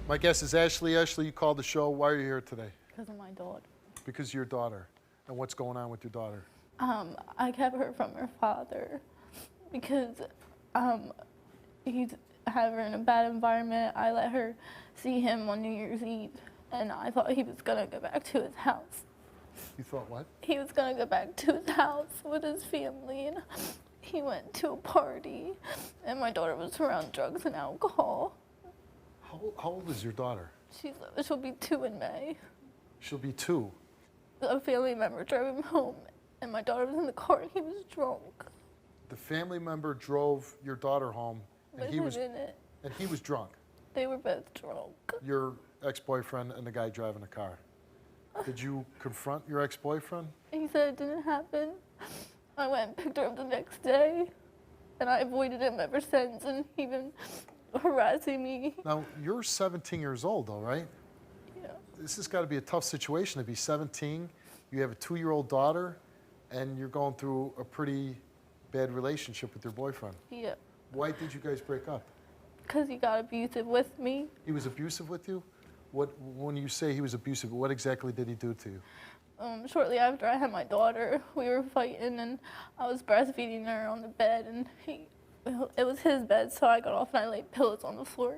My guest is Ashley. Ashley, you called the show. Why are you here today? Because of my daughter. Because of your daughter. And what's going on with your daughter? I kept her from her father because he's had her in a bad environment. I let her see him on New Year's Eve, and I thought he was gonna go back to his house. You thought what? He was gonna go back to his house with his family, and he went to a party, and my daughter was around drugs and alcohol. How old is your daughter? She'll be 2 in May. She'll be 2. A family member drove him home, and my daughter was in the car, and he was drunk. The family member drove your daughter home, and he was drunk. They were both drunk. Your ex-boyfriend and the guy driving the car. Did you confront your ex-boyfriend? He said it didn't happen. I went and picked her up the next day, and I avoided him ever since, and he been harassing me. Now, you're 17 years old, though, right? Yeah. This has got to be a tough situation to be 17. You have a 2-year-old daughter, and you're going through a pretty bad relationship with your boyfriend. Yeah. Why did you guys break up? Because he got abusive with me. He was abusive with you? When you say he was abusive, what exactly did he do to you? Shortly after I had my daughter, we were fighting, and I was breastfeeding her on the bed, and it was his bed, so I got off and I laid pillows on the floor,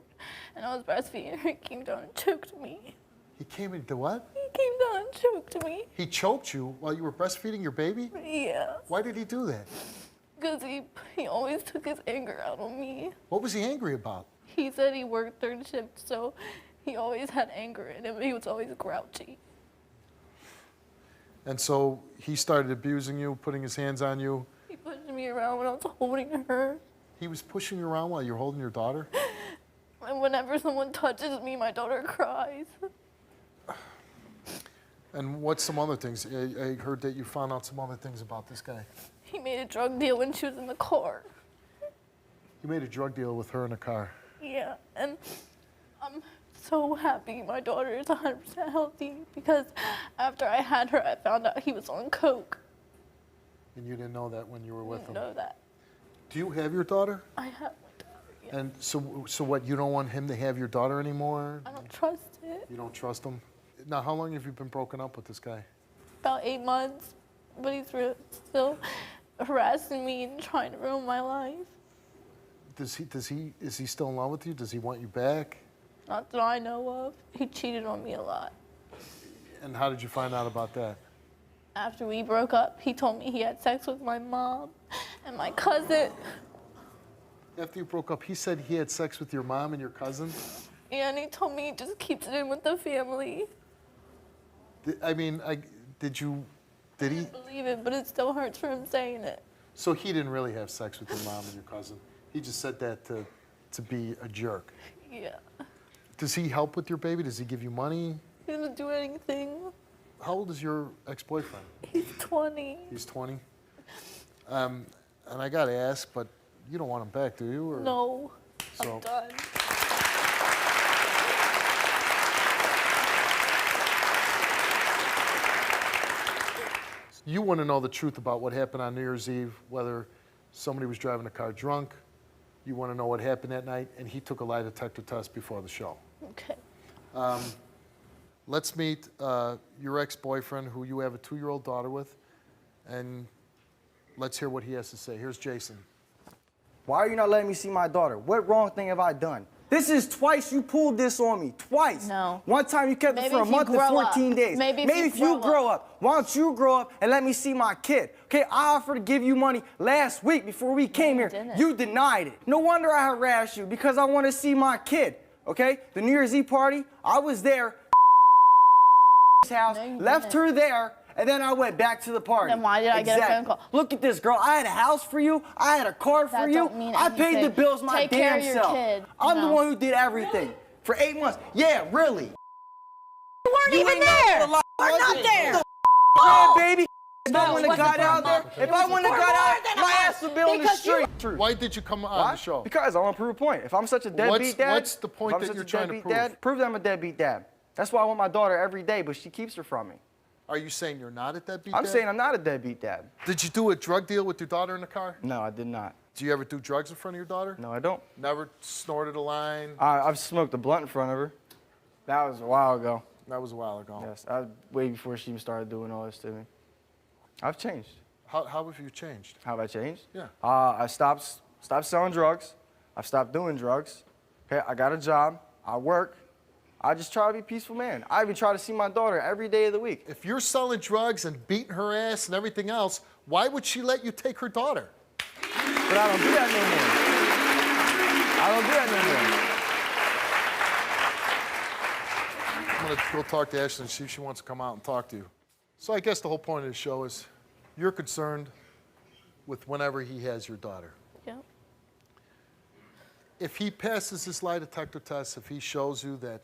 and I was breastfeeding her. He came down and choked me. He came into what? He came down and choked me. He choked you while you were breastfeeding your baby? Yeah. Why did he do that? Because he always took his anger out on me. What was he angry about? He said he worked 3rd shift, so he always had anger in him. He was always grouchy. And so he started abusing you, putting his hands on you? He pushed me around when I was holding her. He was pushing you around while you're holding your daughter? And whenever someone touches me, my daughter cries. And what's some other things? I heard that you found out some other things about this guy. He made a drug deal when she was in the car. You made a drug deal with her in the car? Yeah, and I'm so happy my daughter is 100% healthy, because after I had her, I found out he was on coke. And you didn't know that when you were with him? I didn't know that. Do you have your daughter? I have my daughter, yeah. And so what, you don't want him to have your daughter anymore? I don't trust it. You don't trust him? Now, how long have you been broken up with this guy? About 8 months, but he's still harassing me and trying to ruin my life. Is he still in love with you? Does he want you back? Not that I know of. He cheated on me a lot. And how did you find out about that? After we broke up, he told me he had sex with my mom and my cousin. After you broke up, he said he had sex with your mom and your cousin? Yeah, and he told me he just keeps it in with the family. I mean, did he? I didn't believe it, but it still hurts for him saying it. So he didn't really have sex with your mom and your cousin? He just said that to be a jerk? Yeah. Does he help with your baby? Does he give you money? He doesn't do anything. How old is your ex-boyfriend? He's 20. He's 20? And I gotta ask, but you don't want him back, do you? Or? No, I'm done. You want to know the truth about what happened on New Year's Eve, whether somebody was driving a car drunk. You want to know what happened that night, and he took a lie detector test before the show. Okay. Let's meet your ex-boyfriend, who you have a 2-year-old daughter with, and let's hear what he has to say. Here's Jason. Why are you not letting me see my daughter? What wrong thing have I done? This is twice you pulled this on me. Twice. No. One time you kept it for a month and 14 days. Maybe if you grow up. Why don't you grow up and let me see my kid? Okay, I offered to give you money last week before we came here. Didn't. You denied it. No wonder I harassed you, because I want to see my kid. Okay? The New Year's Eve party, I was there. House, left her there, and then I went back to the party. Then why did I get a phone call? Look at this, girl. I had a house for you. I had a car for you. Don't mean I paid the anything. bills my Take care damn of your self. kid. I'm the No. one who did everything for 8 months. Yeah, really. You weren't even there. We're not there. Yeah, baby. If I No, wouldn't it have got wasn't out there, for a month. if I wouldn't have for got more out, than a my month. ass would be on the Because you- street. Why did you come on the show? Because I want to prove a point. If I'm such a deadbeat dad, what's the point if I'm that such you're a trying to deadbeat prove? Dad, prove that I'm a deadbeat dad. That's why I want my daughter every day, but she keeps her from me. Are you saying you're not a deadbeat I'm dad? saying I'm not a deadbeat dad. Did you do a drug deal with your daughter in the car? No, I did not. Do you ever do drugs in front of your daughter? No, I don't. Never snorted a line? I've smoked a blunt in front of her. That was a while ago. That was a while ago. Yes, that was way before she even started doing all this to me. I've changed. How have you changed? How have I changed? Yeah. I stopped selling drugs. I've stopped doing drugs. Okay, I got a job. I work. I just try to be a peaceful man. I even try to see my daughter every day of the week. If you're selling drugs and beating her ass and everything else, why would she let you take her daughter? But I don't do that no more. I don't do that no more. I'm gonna go talk to Ashley and see if she wants to come out and talk to you. So I guess the whole point of the show is you're concerned with whenever he has your daughter. Yep. If he passes this lie detector test, if he shows you that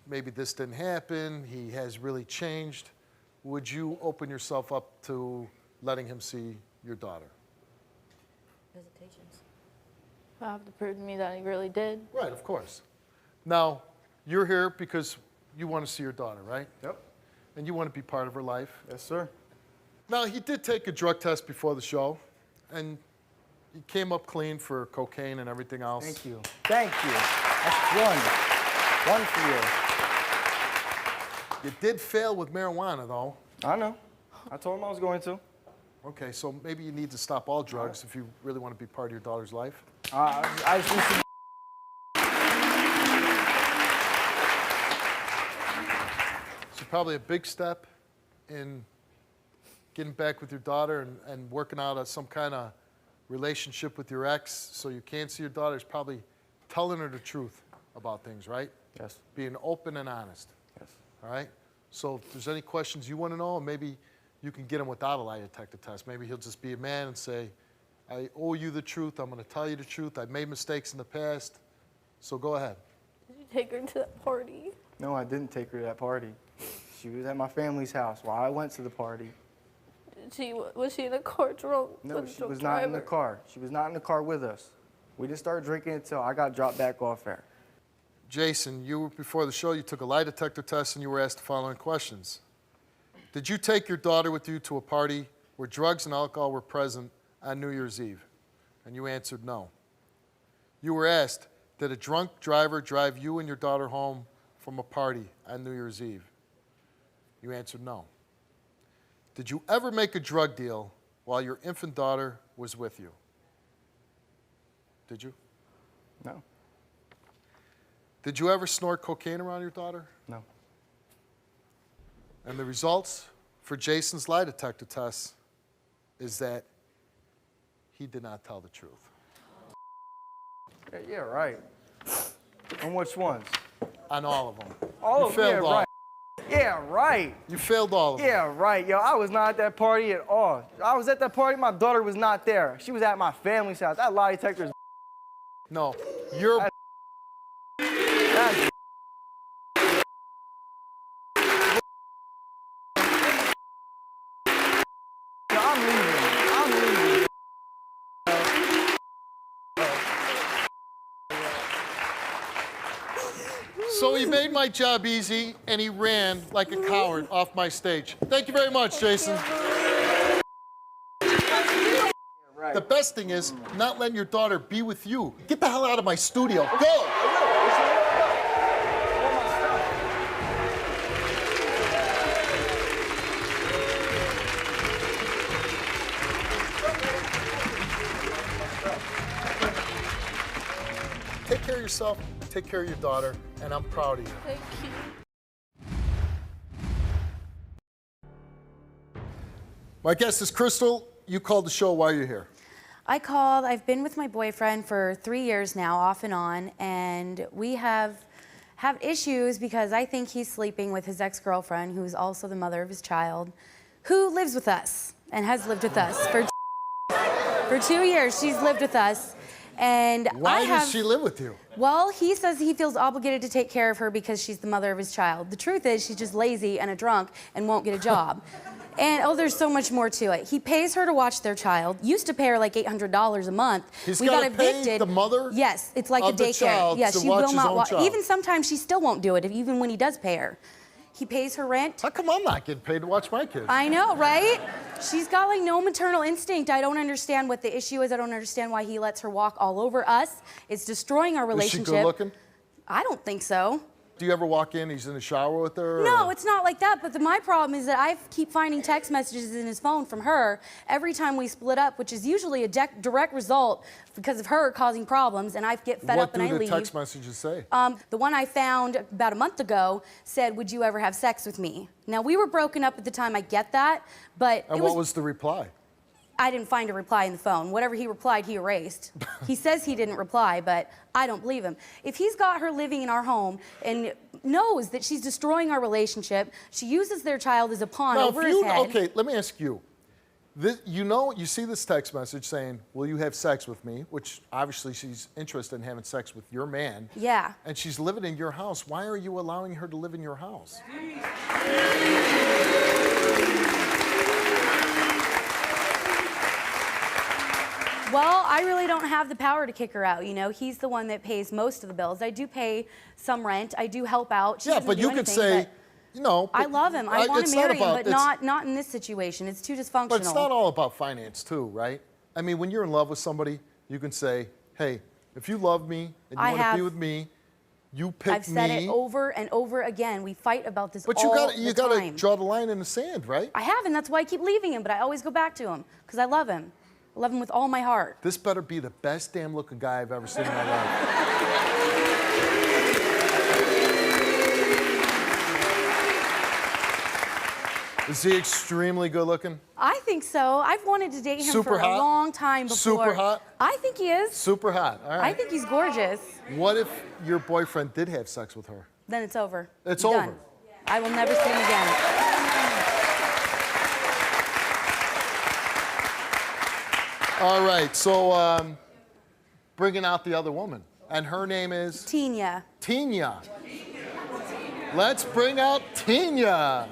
maybe this didn't happen, he has really changed, would you open yourself up to letting him see your daughter? Hesitations. I have to prove to me that he really did. Right, of course. Now, you're here because you want to see your daughter, right? Yep. And you want to be part of her life. Yes, sir. Now, he did take a drug test before the show, and he came up clean for cocaine and everything else. Thank you. Thank you. That's one. One for you. You did fail with marijuana, though. I know. I told him I was going to. Okay, so maybe you need to stop all drugs if you really want to be part of your daughter's life. I just need to... So probably a big step in getting back with your daughter and working out some kind of relationship with your ex so you can see your daughter is probably telling her the truth about things, right? Yes. Being open and honest. Yes. All right? So if there's any questions you want to know, maybe you can get him without a lie detector test. Maybe he'll just be a man and say, I owe you the truth. I'm going to tell you the truth. I've made mistakes in the past. So go ahead. Did you take her to that party? No, I didn't take her to that party. She was at my family's house while I went to the party. Was she in the car drunk? No, she was not in the car. She was not in the car with us. We didn't start drinking until I got dropped back off there. Jason, before the show, you took a lie detector test and you were asked the following questions. Did you take your daughter with you to a party where drugs and alcohol were present on New Year's Eve? And you answered no. You were asked, did a drunk driver drive you and your daughter home from a party on New Year's Eve? You answered no. Did you ever make a drug deal while your infant daughter was with you? Did you? No. Did you ever snort cocaine around your daughter? No. And the results for Jason's lie detector test is that he did not tell the truth. Yeah, right. On which ones? On all of them. All of them, yeah, all. right. Yeah, right. You failed all of them. Yeah, right. Yo, I was not at that party at all. I was at that party, my daughter was not there. She was at my family's house. That lie detector is... No, you're... That's... Yo, I'm leaving. So he made my job easy, and he ran like a coward off my stage. Thank you very much, Jason. Right. The best thing is not letting your daughter be with you. Get the hell out of my studio. Go! Take care of yourself, take care of your daughter, and I'm proud of you. Thank you. My guest is Crystal. You called the show. Why are you here? I called. I've been with my boyfriend for 3 years now, off and on, and we have issues because I think he's sleeping with his ex-girlfriend, who's also the mother of his child, who lives with us and has lived with us for 2 years. She's lived with us. And Why does she live with you? Well, he says he feels obligated to take care of her because she's the mother of his child. The truth is she's just lazy and a drunk and won't get a job. And, oh, there's so much more to it. He pays her to watch their child. Used to pay her like $800 a month. He's we got gotta pay evicted. the mother Yes, it's like a of the daycare. child Yes, to she watch will his not own watch. child. Even sometimes she still won't do it, even when he does pay her. He pays her rent. How come I'm not getting paid to watch my kids? I know, right? She's got like no maternal instinct. I don't understand what the issue is. I don't understand why he lets her walk all over us. It's destroying our relationship. Is she good looking? I don't think so. do you ever walk in, he's in the shower with her? No, or? it's not like that. But my problem is that I keep finding text messages in his phone from her every time we split up, which is usually a direct result because of her causing problems, and I get fed up and I leave. What do the text messages say? The one I found about a month ago said, "Would you ever have sex with me?" Now, we were broken up at the time, I get that, but And what was the reply? I didn't find a reply in the phone. Whatever he replied, he erased. He says he didn't reply, but I don't believe him. If he's got her living in our home and knows that she's destroying our relationship, she uses their child as a pawn over his head. Okay, let me ask you. You see this text message saying, "Will you have sex with me?" Which obviously she's interested in having sex with your man. Yeah. And she's living in your house. Why are you allowing her to live in your house? Well, I really don't have the power to kick her out, you know. He's the one that pays most of the bills. I do pay some rent. I do help out. She Yeah, doesn't but do you could anything, say, but you know. I love him. I want it's to not marry him, about- but not in this situation. It's too dysfunctional. But it's not all about finance, too, right? I mean, when you're in love with somebody, you can say, "Hey, if you love me and you I want to have- be with me, you pick I've said me." it over and over again. We fight about this But all you the got to time. draw the line in the sand, right? I have, and that's why I keep leaving him, but I always go back to him because I love him. I love him with all my heart. This better be the best damn looking guy I've ever seen in my life. Is he extremely good looking? I think so. I've wanted to date him Super for hot? a long time before. Super hot? I think he is. Super hot. All right. I think he's gorgeous. What if your boyfriend did have sex with her? Then it's over. It's Done. over. I will never see him again. All right, so bringing out the other woman. And her name is? Tina. Tina. Let's bring out Tina.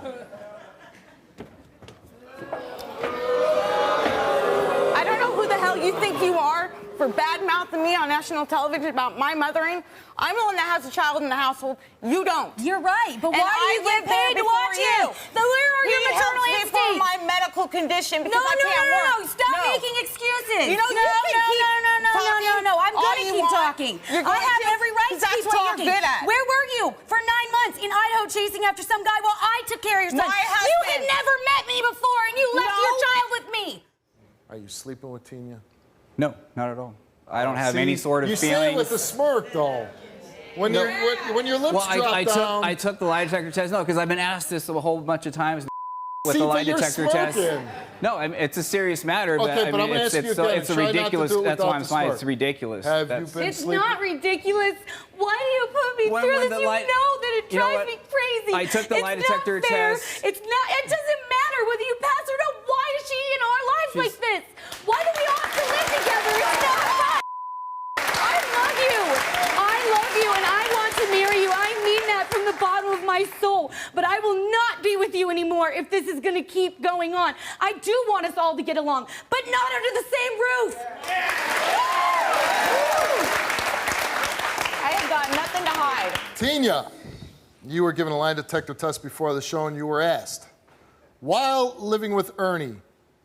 I don't know who the hell you think you are for bad-mouthing me on national television about my mothering. I'm the one that has a child in the household. You don't. You're right, but And why do I you get live there paid to before watch you? Then where are your He maternal helps me for instincts? my medical condition because I can't work. Stop No. making excuses. You know, you can keep No. I'm all gonna you keep want. talking. You're I going have to? every right to That's keep what talking. you're good at. Where were you for 9 months in Idaho chasing after some guy while I took care of your son? My You had husband. never met me before, and you left No. your child with me. Are you sleeping with Tina? No, not at all. I don't have See, any sort of you feelings. say it with a smirk, though. When, No. when your lips Well, drop down. I took the lie detector test. No, because I've been asked this a whole bunch of times with See, the but lie you're detector test. smirking. No, I mean, it's a serious matter. Okay, I but I'm mean, gonna it's, ask you it's, again. it's a Try not to ridiculous. do it That's without why I'm the smiling. smirk. It's ridiculous. Have That's, you been It's sleeping? not ridiculous. Why do you put me When- through when this? the You lie- know that it You know drives what? me crazy. I took the It's lie not detector fair. test. It's not. It doesn't matter whether you pass or not. Why is she in our lives She's- like this? Why do we all have to live together? It's not fun. I love you. I love you, and I want to marry you. I mean that from the bottom of my soul. But I will not be with you anymore if this is going to keep going on. I do want us all to get along, but not under the same roof. I have got nothing to hide. Tina, you were given a lie detector test before the show, and you were asked, while living with Ernie,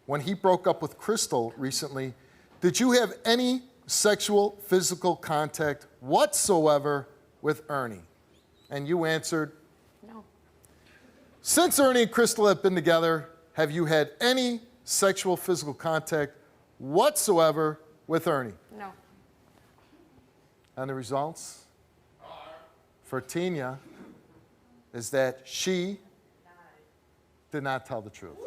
when he broke up with Crystal recently, did you have any sexual, physical contact whatsoever with Ernie? And you answered, No. since Ernie and Crystal have been together, have you had any sexual, physical contact whatsoever with Ernie? No. And the results for Tina is that she did not tell the truth.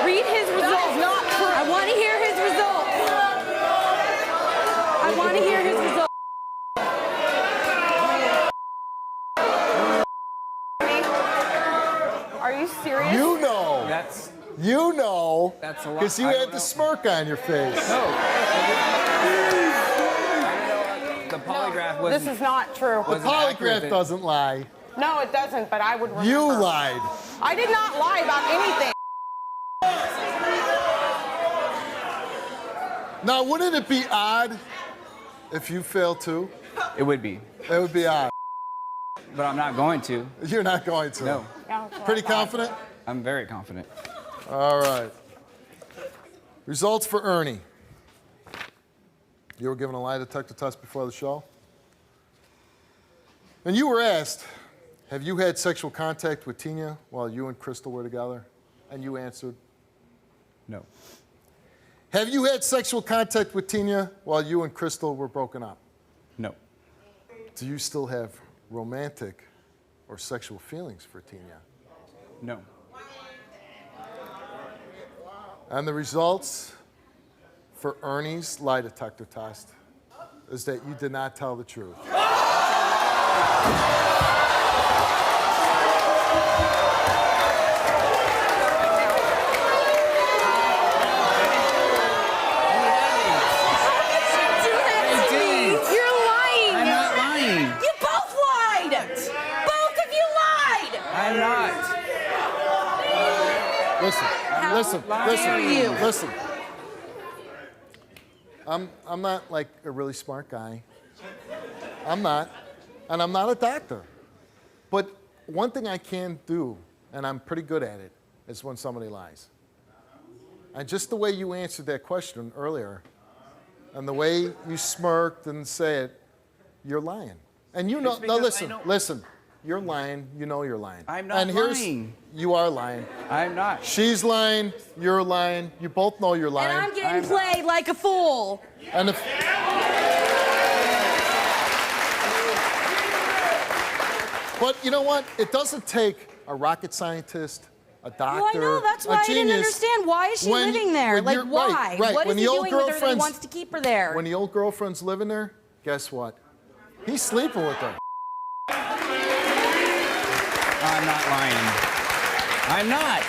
Read his results. not true. I want to hear his results. I want to hear his results. Are you serious? You know, That's That's a lot. because you I had don't the know. smirk on your face. the polygraph This wasn't. is not true. The wasn't accurate. polygraph doesn't lie. No, it doesn't, but I would remember. You lied. I did not lie about anything. Now, wouldn't it be odd if you failed too? It would be, It would be odd. but I'm not going to. You're not going to. No, Yeah, that's what Pretty I thought. confident? I'm very confident. All right. Results for Ernie. You were given a lie detector test before the show. And you were asked, have you had sexual contact with Tina while you and Crystal were together? And you answered, No. have you had sexual contact with Tina while you and Crystal were broken up? No. Do you still have romantic or sexual feelings for Tina? No. And the results for Ernie's lie detector test is that you did not tell the truth. Listen. I'm not like a really smart guy. I'm not. And I'm not a doctor. But one thing I can do, and I'm pretty good at it, is when somebody lies. And just the way you answered that question earlier, and the way you smirked and said it, you're lying. And you know, no, listen. You're lying. You know you're lying. I'm not lying. You are lying. I'm not. She's lying. You're lying. You both know you're lying. And I'm getting played like a fool. And if... But you know what? It doesn't take a rocket scientist, a doctor, well, I know. That's why I didn't understand. Why is she living there? Like, why? Right. What is he doing with her that he wants to keep her there? When the old girlfriend's living there, guess what? He's sleeping with her. I'm not lying. I'm not.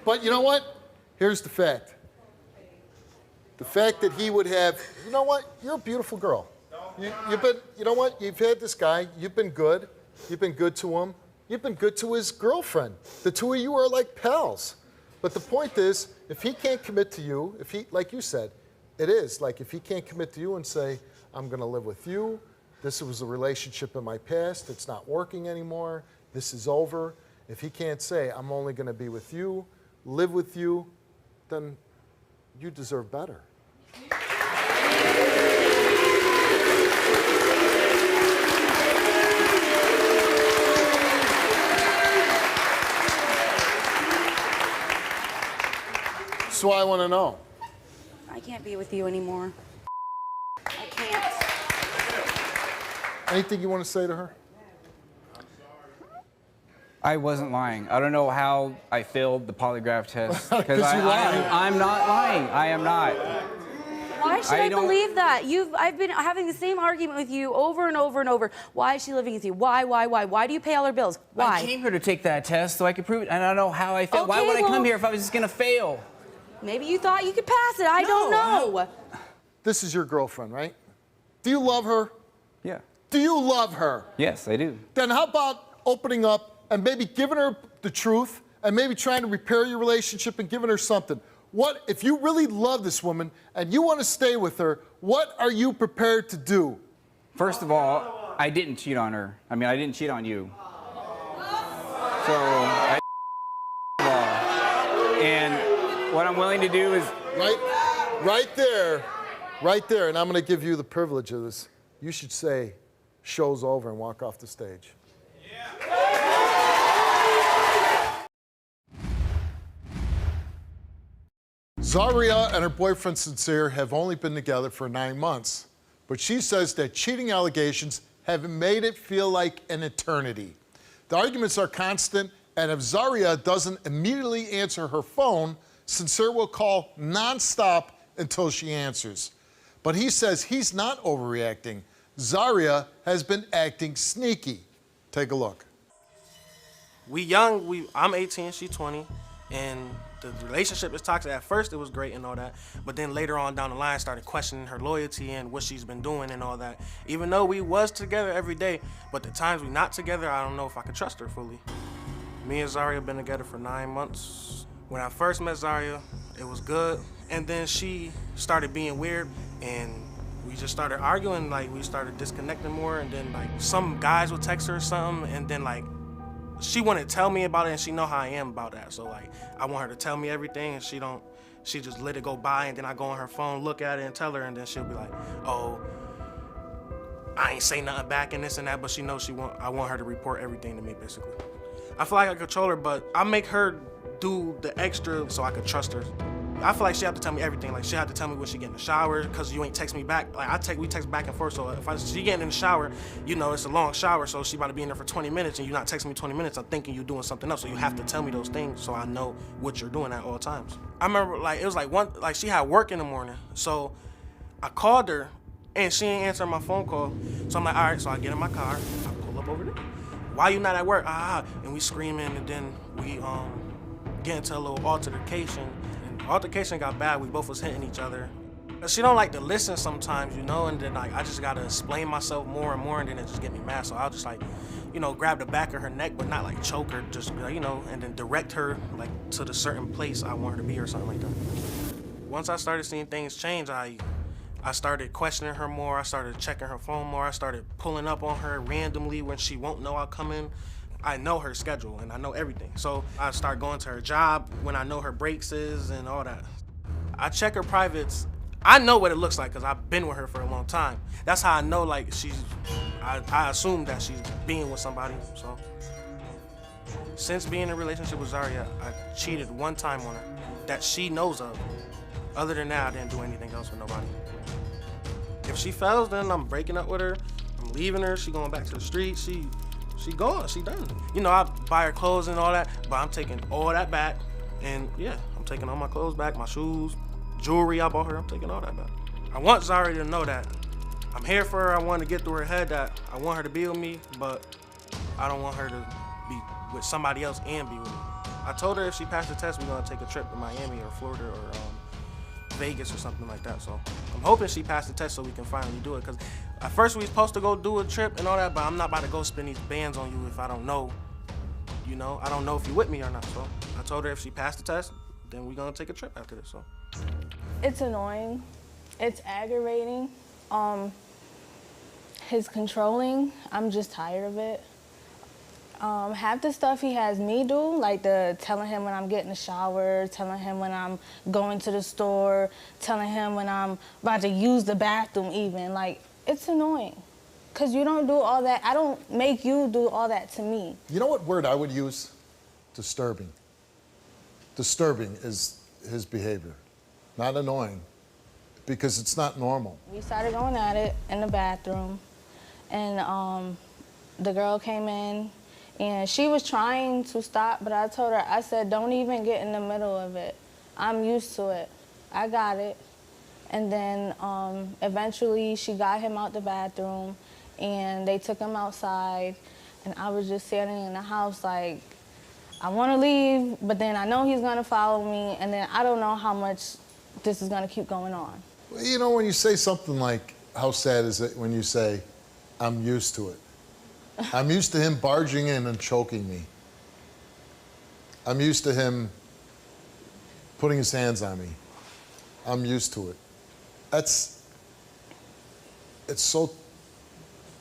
But you know what? Here's the fact. The fact that he would have, you know what? You're a beautiful girl. You've been, you know what? You've had this guy. You've been good. You've been good to him. You've been good to his girlfriend. The two of you are like pals. But the point is, if he can't commit to you, if he, like you said, it is like if he can't commit to you and say, I'm going to live with you. This was a relationship in my past. It's not working anymore. This is over. If he can't say, I'm only going to be with you, live with you, then you deserve better. So I want to know. I can't be with you anymore. I can't. Anything you want to say to her? I wasn't lying. I don't know how I failed the polygraph test. Because I'm not lying. I am not. Why should I believe that? I've been having the same argument with you over and over and over. Why is she living with you? Why? Why do you pay all her bills? Why? I came here to take that test so I could prove it, and I don't know how I failed. Okay, why would I come here if I was just going to fail? Maybe you thought you could pass it. I don't know. This is your girlfriend, right? Do you love her? Yeah. Do you love her? Yes, I do. Then how about opening up and maybe giving her the truth and maybe trying to repair your relationship and giving her something? What, if you really love this woman and you want to stay with her, what are you prepared to do? First of all, I didn't cheat on her. I mean, I didn't cheat on you. So, and what I'm willing to do is... Right there, and I'm going to give you the privilege of this. You should say, show's over, and walk off the stage. Zaria and her boyfriend Sincere have only been together for 9 months, but she says that cheating allegations have made it feel like an eternity. The arguments are constant, and if Zaria doesn't immediately answer her phone, Sincere will call nonstop until she answers. But he says he's not overreacting. Zaria has been acting sneaky. Take a look. We young, I'm 18, she's 20, and the relationship is toxic. At first it was great and all that, but then later on down the line started questioning her loyalty and what she's been doing and all that. Even though we was together every day, but the times we not together, I don't know if I could trust her fully. Me and Zaria been together for 9 months. When I first met Zaria, it was good, and then she started being weird, and we just started arguing. Like, we started disconnecting more, and then like some guys would text her or something, and then like she wouldn't tell me about it, and she know how I am about that. So like, I want her to tell me everything, and she just let it go by, and then I go on her phone, look at it, and tell her, and then she'll be like, oh, I ain't say nothing back and this and that, but she knows I want her to report everything to me, basically. I feel like I control her, but I make her do the extra so I could trust her. I feel like she have to tell me everything. Like, she have to tell me when she get in the shower, because you ain't text me back. Like, we text back and forth, so if she getting in the shower, you know it's a long shower, so she about to be in there for 20 minutes, and you're not texting me 20 minutes, I'm thinking you're doing something else, so you have to tell me those things so I know what you're doing at all times. I remember, like, it was like she had work in the morning, so I called her, and she ain't answer my phone call, so I'm like, all right, so I get in my car, I pull up over there. Why you not at work? And we screaming, and then we get into a little altercation. Altercation got bad. We both was hitting each other. She don't like to listen sometimes, you know, and then like I just gotta explain myself more and more, and then it just get me mad. So I'll just like, you know, grab the back of her neck, but not like choke her, just you know, and then direct her like to the certain place I want her to be or something like that. Once I started seeing things change, I started questioning her more. I started checking her phone more. I started pulling up on her randomly when she won't know I'll come in. I know her schedule and I know everything. So I start going to her job when I know her breaks is and all that. I check her privates. I know what it looks like because I've been with her for a long time. That's how I know like I assume that she's being with somebody, so. Since being in a relationship with Zaria, I cheated one time on her that she knows of. Other than that, I didn't do anything else with nobody. If she fails, then I'm breaking up with her. I'm leaving her. She going back to the street. She gone. She done. You know, I buy her clothes and all that, but I'm taking all that back. And yeah, I'm taking all my clothes back, my shoes, jewelry I bought her. I'm taking all that back. I want Zaria to know that I'm here for her. I want to get through her head that I want her to be with me, but I don't want her to be with somebody else and be with me. I told her if she passed the test, we're gonna take a trip to Miami or Florida or Vegas or something like that. So I'm hoping she passed the test so we can finally do it. Because at first we was supposed to go do a trip and all that, but I'm not about to go spend these bands on you if I don't know, you know, I don't know if you're with me or not. So I told her if she passed the test, then we're gonna take a trip after this. So it's annoying. It's aggravating. His controlling, I'm just tired of it. Half the stuff he has me do, like telling him when I'm getting a shower, telling him when I'm going to the store, telling him when I'm about to use the bathroom even, like, it's annoying. Because you don't do all that. I don't make you do all that to me. You know what word I would use? Disturbing. Disturbing is his behavior, not annoying, because it's not normal. We started going at it in the bathroom, and the girl came in, and she was trying to stop, but I told her, I said, don't even get in the middle of it. I'm used to it. I got it. And then eventually she got him out the bathroom, and they took him outside, and I was just standing in the house like, I want to leave, but then I know he's going to follow me, and then I don't know how much this is going to keep going on. Well, you know, when you say something like, how sad is it when you say, I'm used to it? I'm used to him barging in and choking me. I'm used to him putting his hands on me. I'm used to it. It's so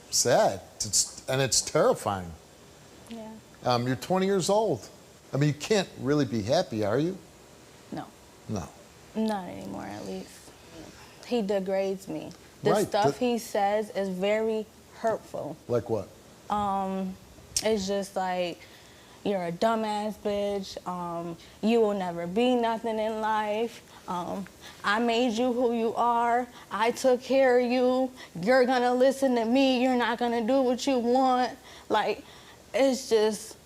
sad, and it's terrifying. Yeah. You're 20 years old. I mean, you can't really be happy, are you? No. No. Not anymore, at least. He degrades me. The Right. stuff he says is very hurtful. Like what? It's just like, you're a dumbass bitch. You will never be nothing in life. I made you who you are. I took care of you. You're gonna listen to me. You're not gonna do what you want. Like, it's just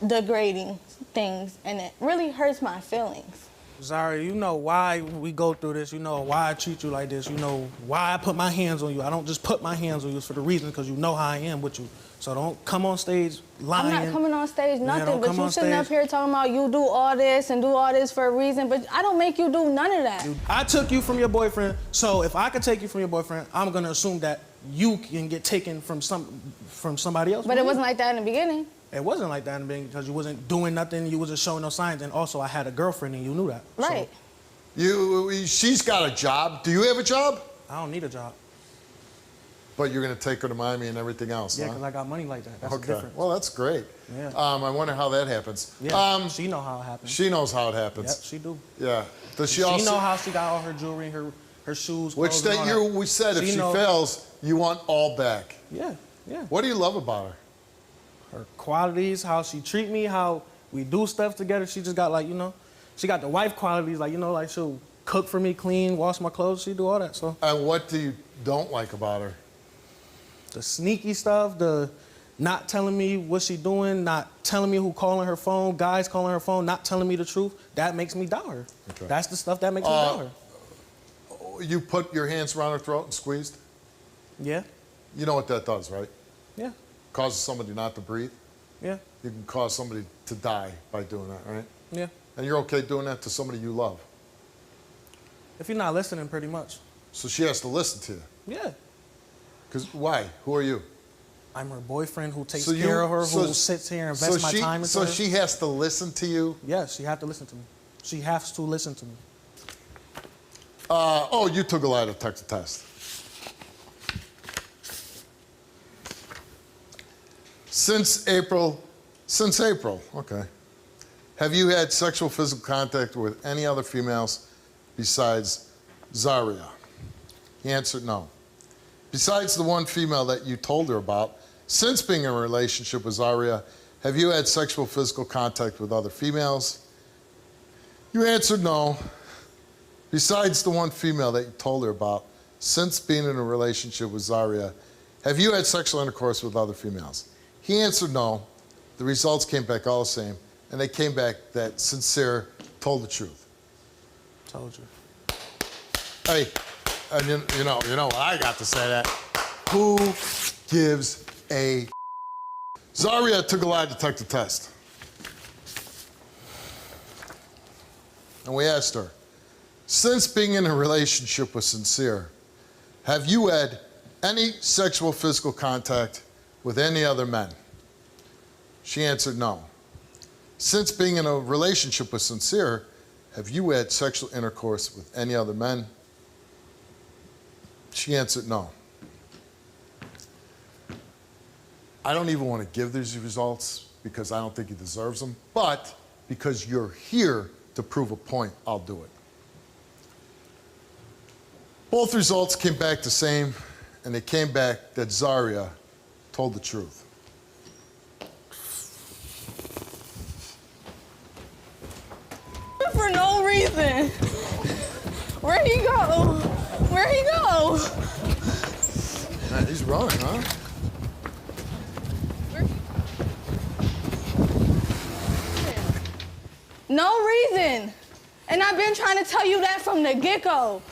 degrading things, and it really hurts my feelings. Zaria, you know why we go through this. You know why I treat you like this. You know why I put my hands on you. I don't just put my hands on you for the reason because you know how I am with you. So don't come on stage lying. I'm not coming on stage, nothing, don't but come you on sitting up stage. here talking about you do all this and do all this for a reason, but I don't make you do none of that. I took you from your boyfriend, so if I could take you from your boyfriend, I'm gonna assume that you can get taken from somebody else. But it wasn't like that in the beginning. It wasn't like that in the beginning because you wasn't doing nothing, you wasn't showing no signs, and also I had a girlfriend and you knew that. Right. So She's got a job. Do you have a job? I don't need a job. But you're going to take her to Miami and everything else, Yeah, huh? because I got money like that. That's the Okay. difference. Well, that's great. Yeah. I wonder how that happens. Yeah, she know how it happens. She knows how it happens. Yep, she do. Yeah. Does she She also know how she got all her jewelry, her shoes, Which clothes, and that all that. we said if she know- fails, you want all back. Yeah, yeah. What do you love about her? Her qualities, how she treat me, how we do stuff together. She just got like, you know, she got the wife qualities, like, you know, like she'll cook for me, clean, wash my clothes. She do all that, so. And what do you don't like about her? The sneaky stuff, the not telling me what she doing, not telling me who calling her phone, guys calling her phone, not telling me the truth, that makes me doubt her. Okay. That's the stuff that makes me doubt her. You put your hands around her throat and squeezed? Yeah, You know what that does, right? yeah, Causes somebody not to breathe. yeah, You can cause somebody to die by doing that, right? yeah. And you're okay doing that to somebody you love. If you're not listening, pretty much. So she has to listen to you. Yeah. Because why? Who are you? I'm her boyfriend who takes So you- care of her, so- who sits here and invests my time into So her. she has to listen to you? Yes, she have to listen to me. She has to listen to me. Oh, you took a lie detector test. Since April, okay. Have you had sexual physical contact with any other females besides Zaria? He answered no. Besides the one female that you told her about, since being in a relationship with Zaria, have you had sexual physical contact with other females? You answered no. Besides the one female that you told her about, since being in a relationship with Zaria, have you had sexual intercourse with other females? He answered no. The results came back all the same, and they came back that Sincere told the truth. Told you. Hey, and you know what I got to say that. Who gives a Zaria took a lie detector test. And we asked her, since being in a relationship with Sincere, have you had any sexual physical contact with any other men? She answered no. Since being in a relationship with Sincere, have you had sexual intercourse with any other men? She answered no. I don't even want to give these results because I don't think he deserves them, but because you're here to prove a point, I'll do it. Both results came back the same, and they came back that Zaria told the truth. For no reason. Where'd he go? Where'd he go? Man, he's running, huh? No reason. And I've been trying to tell you that from the get-go.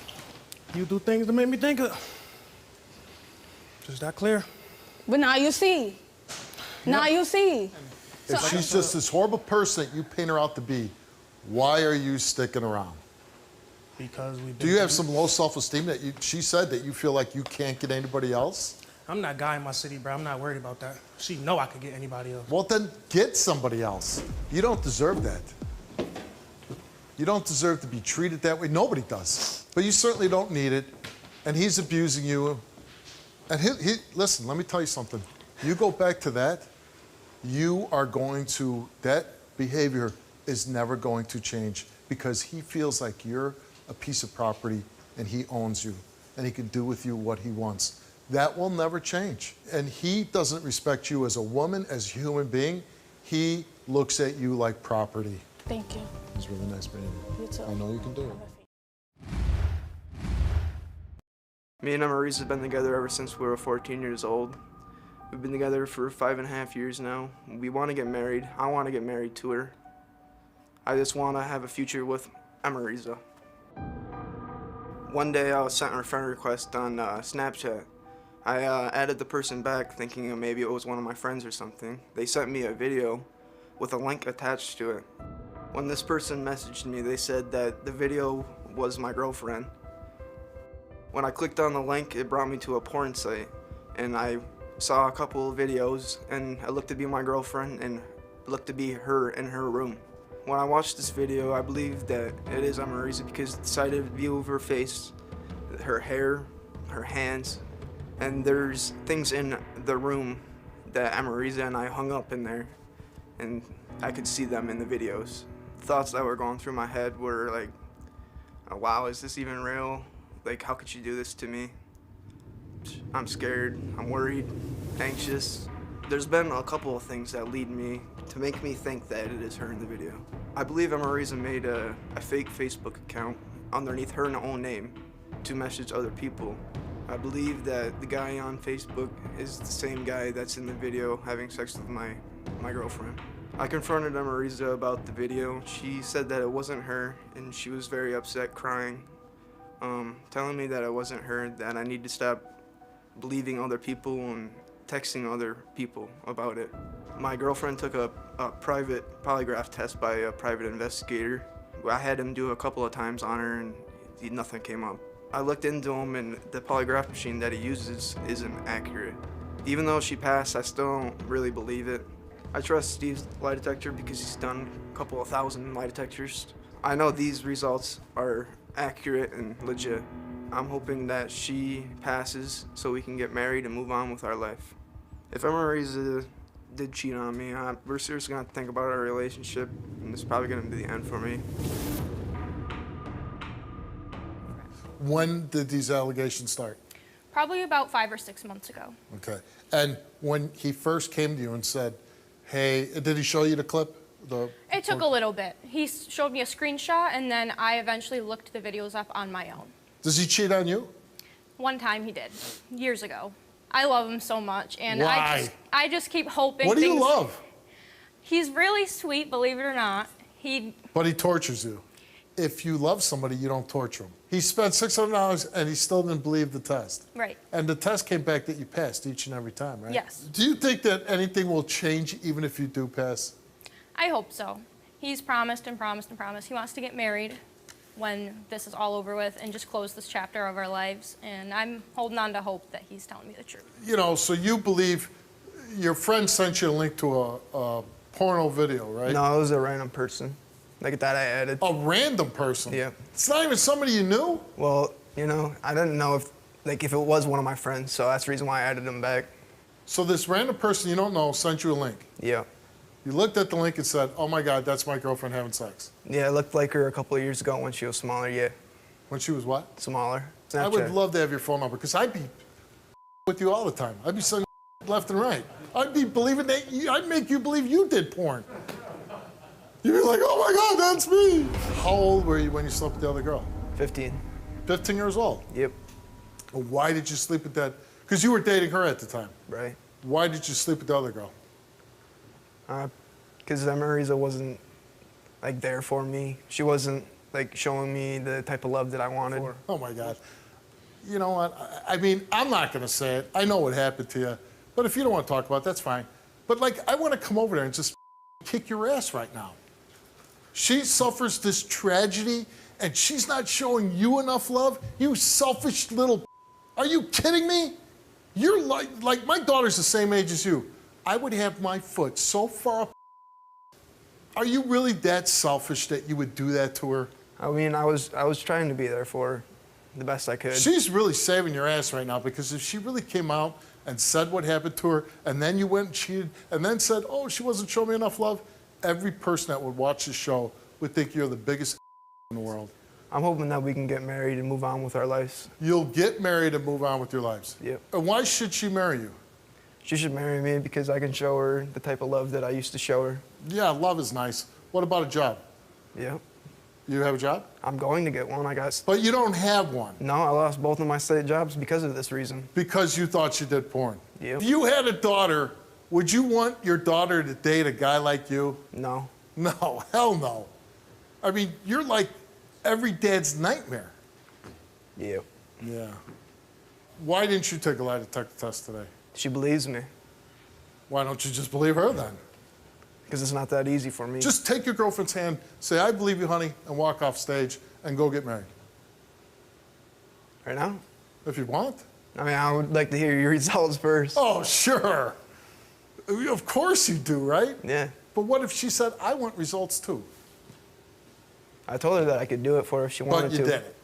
You do things that make me think of. Just that clear. But now you see. Now you see. If she's just this horrible person that you paint her out to be, why are you sticking around? Because we. Do you have some low self-esteem that she said that you feel like you can't get anybody else? I'm that guy in my city, bro. I'm not worried about that. She know I could get anybody else. Well, then get somebody else. You don't deserve that. You don't deserve to be treated that way. Nobody does. But you certainly don't need it. And he's abusing you. And listen, let me tell you something. You go back to that, that behavior is never going to change because he feels like you're a piece of property and he owns you and he can do with you what he wants. That will never change. And he doesn't respect you as a woman, as a human being. He looks at you like property. Thank you. It's really nice meeting you. You too. I know you can do it. Me and Marisa have been together ever since we were 14 years old. We've been together for 5.5 years now. We want to get married. I want to get married to her. I just want to have a future with Marisa. One day I was sent a friend request on Snapchat. I added the person back thinking maybe it was one of my friends or something. They sent me a video with a link attached to it. When this person messaged me, they said that the video was my girlfriend. When I clicked on the link, it brought me to a porn site, and I saw a couple of videos, and it looked to be my girlfriend, and it looked to be her in her room. When I watched this video, I believe that it is Marisa because the sighted view of her face, her hair, her hands, And there's things in the room that Amarisa and I hung up in there, and I could see them in the videos. Thoughts that were going through my head were like, oh, wow, is this even real? Like, how could she do this to me? I'm scared, I'm worried, anxious. There's been a couple of things that lead me to make me think that it is her in the video. I believe Amarisa made a fake Facebook account underneath her own name to message other people. I believe that the guy on Facebook is the same guy that's in the video having sex with my girlfriend. I confronted Amarisa about the video. She said that it wasn't her, and she was very upset, crying, telling me that it wasn't her, that I need to stop believing other people and texting other people about it. My girlfriend took a private polygraph test by a private investigator. I had him do a couple of times on her, and nothing came up. I looked into him, and the polygraph machine that he uses isn't accurate. Even though she passed, I still don't really believe it. I trust Steve's lie detector because he's done a couple of thousand lie detectors. I know these results are accurate and legit. I'm hoping that she passes so we can get married and move on with our life. If Amarisa did cheat on me, we're seriously gonna think about our relationship, and it's probably gonna be the end for me. When did these allegations start? Probably about 5 or 6 months ago. Okay. And when he first came to you and said, hey, did he show you the clip? It took a little bit. He showed me a screenshot, and then I eventually looked the videos up on my own. Does he cheat on you? One time he did, years ago. I love him so much, and Why? I just keep hoping. What do you love? He's really sweet, believe it or not. But he tortures you. If you love somebody, you don't torture them. He spent $600 and he still didn't believe the test. Right. And the test came back that you passed each and every time, right? Yes. Do you think that anything will change even if you do pass? I hope so. He's promised and promised and promised. He wants to get married when this is all over with and just close this chapter of our lives. And I'm holding on to hope that he's telling me the truth. You know, so you believe your friend sent you a link to a porno video, right? No, it was a random person. Like that I added. A random person? Yeah. It's not even somebody you knew? Well, you know, I didn't know if it was one of my friends, so that's the reason why I added him back. So this random person you don't know sent you a link? Yeah. You looked at the link and said, oh my God, that's my girlfriend having sex. Yeah, it looked like her a couple of years ago when she was smaller, yeah. When she was what? Smaller. Snapchat. I would love to have your phone number, because I'd be with you all the time. I'd be sending left and right. I'd be believing that I'd make you believe you did porn. You'd be like, oh my God, that's me. How old were you when you slept with the other girl? 15. 15 years old? Yep. Why did you sleep with that? Because you were dating her at the time. Right. Why did you sleep with the other girl? Because Amarisa wasn't, there for me. She wasn't, showing me the type of love that I wanted. Oh my God. You know what? I mean, I'm not going to say it. I know what happened to you. But if you don't want to talk about it, that's fine. But I want to come over there and just kick your ass right now. She suffers this tragedy, and she's not showing you enough love? You selfish little... Are you kidding me? You're like my daughter's the same age as you. I would have my foot so far up. Are you really that selfish that you would do that to her? I mean, I was trying to be there for her the best I could. She's really saving your ass right now, because if she really came out and said what happened to her, and then you went and cheated, and then said, oh, she wasn't showing me enough love, every person that would watch this show would think you're the biggest in the world. I'm hoping that we can get married and move on with our lives. You'll get married and move on with your lives? Yep. And why should she marry you? She should marry me because I can show her the type of love that I used to show her. Yeah, love is nice. What about a job? Yep. You have a job? I'm going to get one. But you don't have one. No, I lost both of my state jobs because of this reason. Because you thought she did porn? Yep. If you had a daughter, would you want your daughter to date a guy like you? No. No, hell no. I mean, you're like every dad's nightmare. Yep. Yeah. Why didn't you take a lie detector test today? She believes me. Why don't you just believe her then? Because it's not that easy for me. Just take your girlfriend's hand, say, I believe you, honey, and walk off stage and go get married. Right now? If you want. I mean, I would like to hear your results first. Oh, sure. Of course you do, right? Yeah. But what if she said, I want results too? I told her that I could do it for her if she wanted to. But you did it.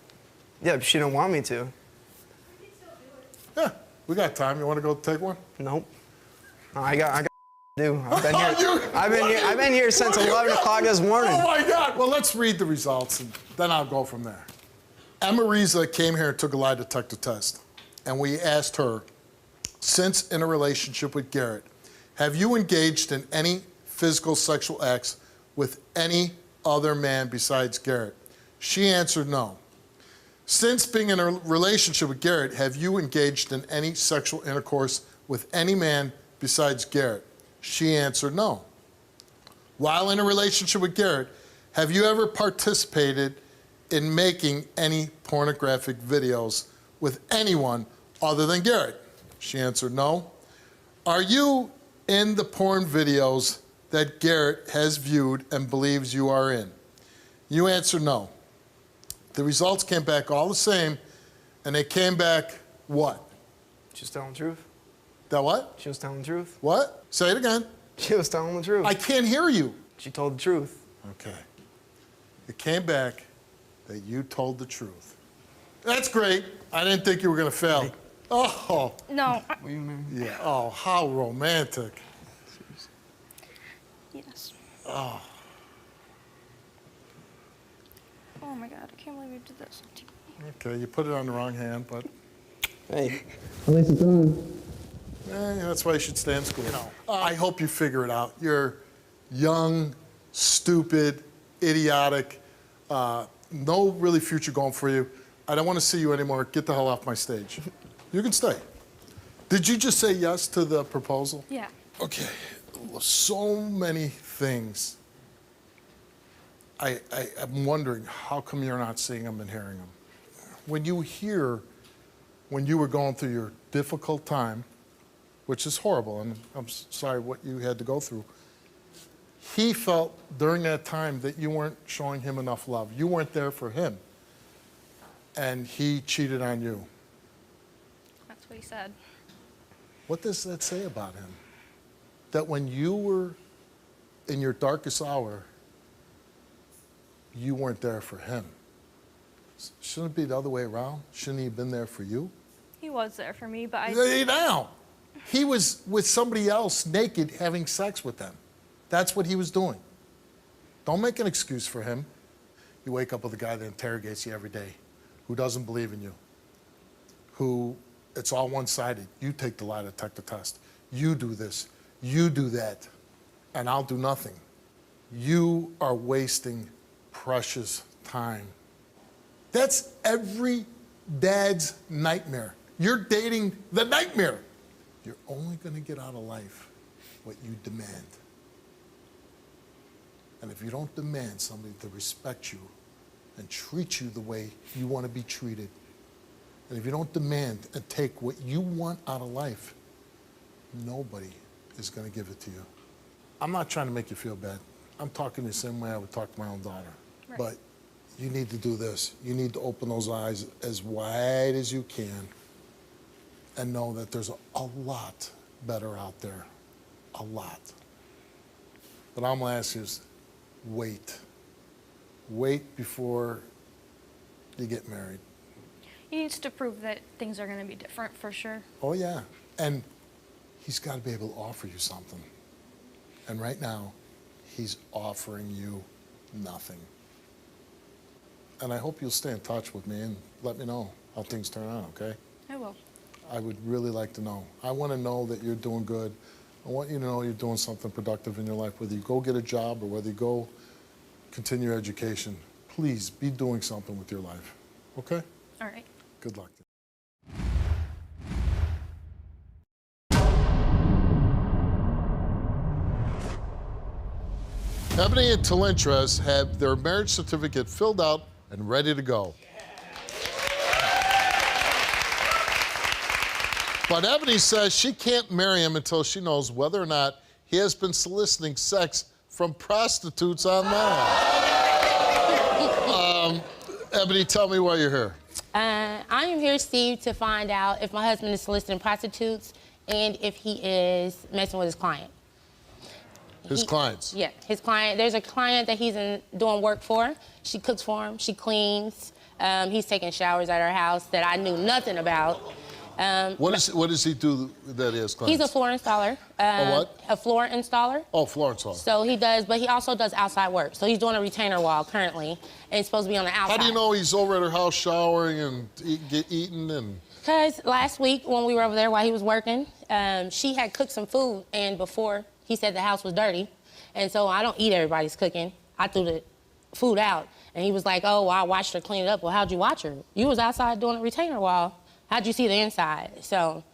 Yeah, but she didn't want me to. Yeah. We got time. You want to go take one? Nope. No, I got to do. I've been here since 11 o'clock this morning. Oh my God! Well, let's read the results, and then I'll go from there. Emma Riza came here and took a lie detector test, and we asked her, since in a relationship with Garrett, have you engaged in any physical sexual acts with any other man besides Garrett? She answered no. Since being in a relationship with Garrett, have you engaged in any sexual intercourse with any man besides Garrett? She answered no. While in a relationship with Garrett, have you ever participated in making any pornographic videos with anyone other than Garrett? She answered no. Are you in the porn videos that Garrett has viewed and believes you are in? You answered no. The results came back all the same, and they came back what? She was telling the truth. That what? She was telling the truth. What? Say it again. She was telling the truth. I can't hear you. She told the truth. Okay. It came back that you told the truth. That's great. I didn't think you were going to fail. Oh. No. Will you marry me? Yeah. Oh, how romantic. Yes. Oh. Oh my God, I can't believe you did this. Okay, you put it on the wrong hand, but Hey. that's why you should stay in school. I hope you figure it out. You're young, stupid, idiotic, no really future going for you. I don't want to see you anymore. Get the hell off my stage. You can stay. Did you just say yes to the proposal? Yeah. Okay, so many things. I'm wondering, how come you're not seeing them and hearing them? When you were going through your difficult time, which is horrible, and I'm sorry what you had to go through, he felt during that time that you weren't showing him enough love. You weren't there for him, and he cheated on you. That's what he said. What does that say about him? That when you were in your darkest hour, you weren't there for him. Shouldn't it be the other way around? Shouldn't he have been there for you? He was there for me, but I... Lay down. He was with somebody else naked having sex with them. That's what he was doing. Don't make an excuse for him. You wake up with a guy that interrogates you every day, who doesn't believe in you, who it's all one-sided. You take the lie detector test. You do this. You do that. And I'll do nothing. You are wasting precious time. That's every dad's nightmare. You're dating the nightmare. You're only going to get out of life what you demand. And if you don't demand somebody to respect you and treat you the way you want to be treated, and if you don't demand and take what you want out of life, nobody is going to give it to you. I'm not trying to make you feel bad. I'm talking the same way I would talk to my own daughter. Right. But you need to do this. You need to open those eyes as wide as you can and know that there's a lot better out there. A lot. But I'm going to ask you is wait. Wait before you get married. He needs to prove that things are going to be different for sure. Oh, yeah. And he's got to be able to offer you something. And right now, he's offering you nothing. And I hope you'll stay in touch with me and let me know how things turn out, okay? I will. I would really like to know. I want to know that you're doing good. I want you to know you're doing something productive in your life, whether you go get a job or whether you go continue your education. Please be doing something with your life, okay? All right. Good luck. Ebony and Talentras have their marriage certificate filled out and ready to go. But Ebony says she can't marry him until she knows whether or not he has been soliciting sex from prostitutes online. Ebony, tell me why you're here. I am here, Steve, to find out if my husband is soliciting prostitutes and if he is messing with his client. His clients? Yeah, his client. There's a client that he's doing work for. She cooks for him. She cleans. He's taking showers at her house that I knew nothing about. What does he do that he has clients? He's a floor installer. A what? A floor installer. Oh, floor installer. So he does, but he also does outside work. So he's doing a retainer wall currently, and it's supposed to be on the outside. How do you know he's over at her house showering and eating and? Because last week when we were over there while he was working, she had cooked some food, and before he said the house was dirty, and so I don't eat everybody's cooking. I threw the food out, and he was like, "Oh, well, I watched her clean it up." Well, how'd you watch her? You was outside doing a retainer wall. How'd you see the inside? So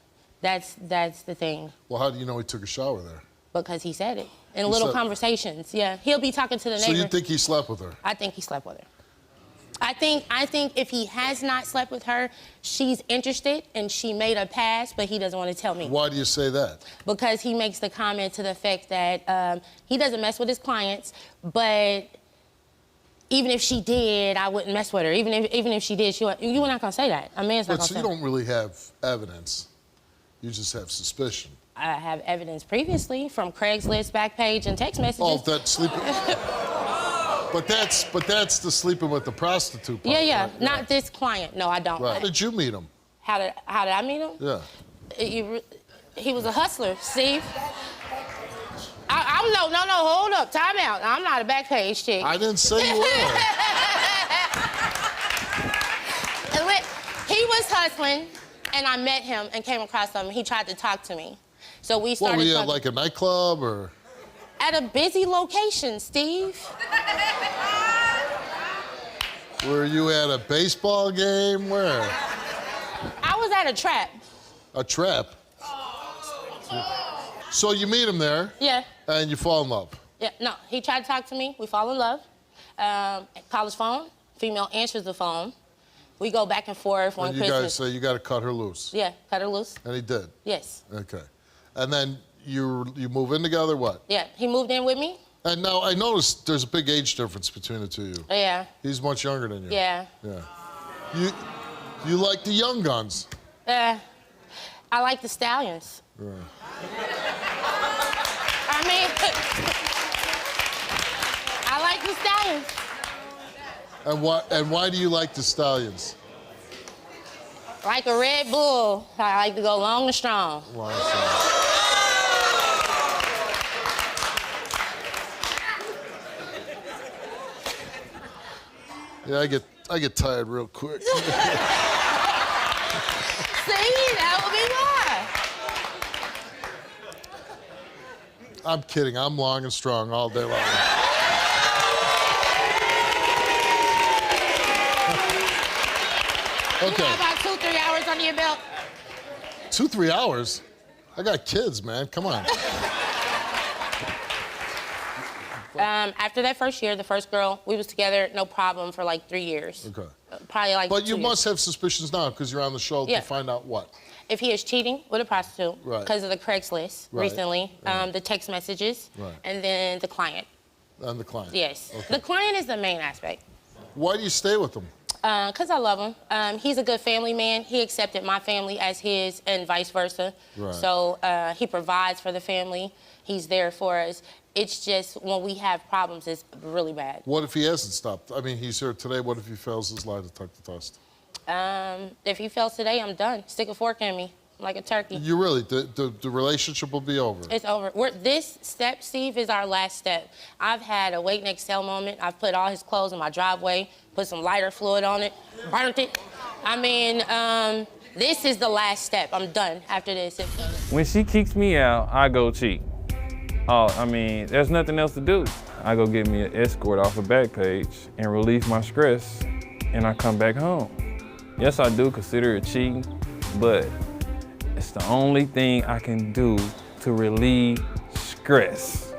that's the thing. Well, how do you know he took a shower there? Because he said it in little conversations. Yeah, he'll be talking to the neighbor. So you think he slept with her? I think he slept with her. I think if he has not slept with her, she's interested and she made a pass, but he doesn't want to tell me. Why do you say that? Because he makes the comment to the effect that he doesn't mess with his clients, but even if she did, I wouldn't mess with her. Even if she did, you were not gonna say that. A man's not gonna say that. So you don't really have evidence. You just have suspicion. I have evidence previously from Craigslist, Backpage, and text messages. Oh, that's sleeping. But that's the sleeping with the prostitute part. Yeah. Right? Not this client. No, I don't. Right. How did you meet him? How did I meet him? Yeah. He was a hustler, Steve. No, hold up, time out. I'm not a Backpage chick. I didn't say you were. He was hustling, and I met him and came across him. He tried to talk to me. So we started What, were you at like a nightclub or? At a busy location, Steve. Were you at a baseball game? Where? I was at a trap. A trap? So you meet him there? Yeah. And you fall in love? Yeah, no, he tried to talk to me. We fall in love. Call his phone. Female answers the phone. We go back and forth on Christmas. And you guys say you got to cut her loose? Yeah, cut her loose. And he did? Yes. Okay. And then you move in together, what? Yeah, he moved in with me. And now I noticed there's a big age difference between the two of you. Yeah. He's much younger than you. Yeah. Yeah. You like the young guns? I like the stallions. Right. I mean, I like the stallions. And why do you like the stallions? Like a Red Bull, I like to go long and strong. Long and strong. Yeah, I get tired real quick. See, that would be why. I'm kidding. I'm long and strong all day long. Okay. You got about 2-3 hours under your belt. 2-3 hours? I got kids, man. Come on. After that first year, the first girl, we was together, no problem, for like 3 years. Okay. Probably like But 2 you years. must have suspicions now because you're on the show to find out what? If he is cheating with a prostitute, Right. because of the Craigslist recently, the text messages, and then the client. And the client? Yes. Okay. The client is the main aspect. Why do you stay with him? Because I love him. He's a good family man. He accepted my family as his and vice versa. Right. So he provides for the family. He's there for us. It's just when we have problems, it's really bad. What if he hasn't stopped? I mean, he's here today. What if he fails his lie detector test? If he fails today, I'm done. Stick a fork in me like a turkey. You really, the relationship will be over. It's over. This step, Steve, is our last step. I've had a wait and exhale moment. I've put all his clothes in my driveway, put some lighter fluid on it, burnt it. I mean, this is the last step. I'm done after this. When she kicks me out, I go cheat. Oh, I mean, there's nothing else to do. I go get me an escort off of Backpage and relieve my stress, and I come back home. Yes, I do consider it cheating, but it's the only thing I can do to relieve stress.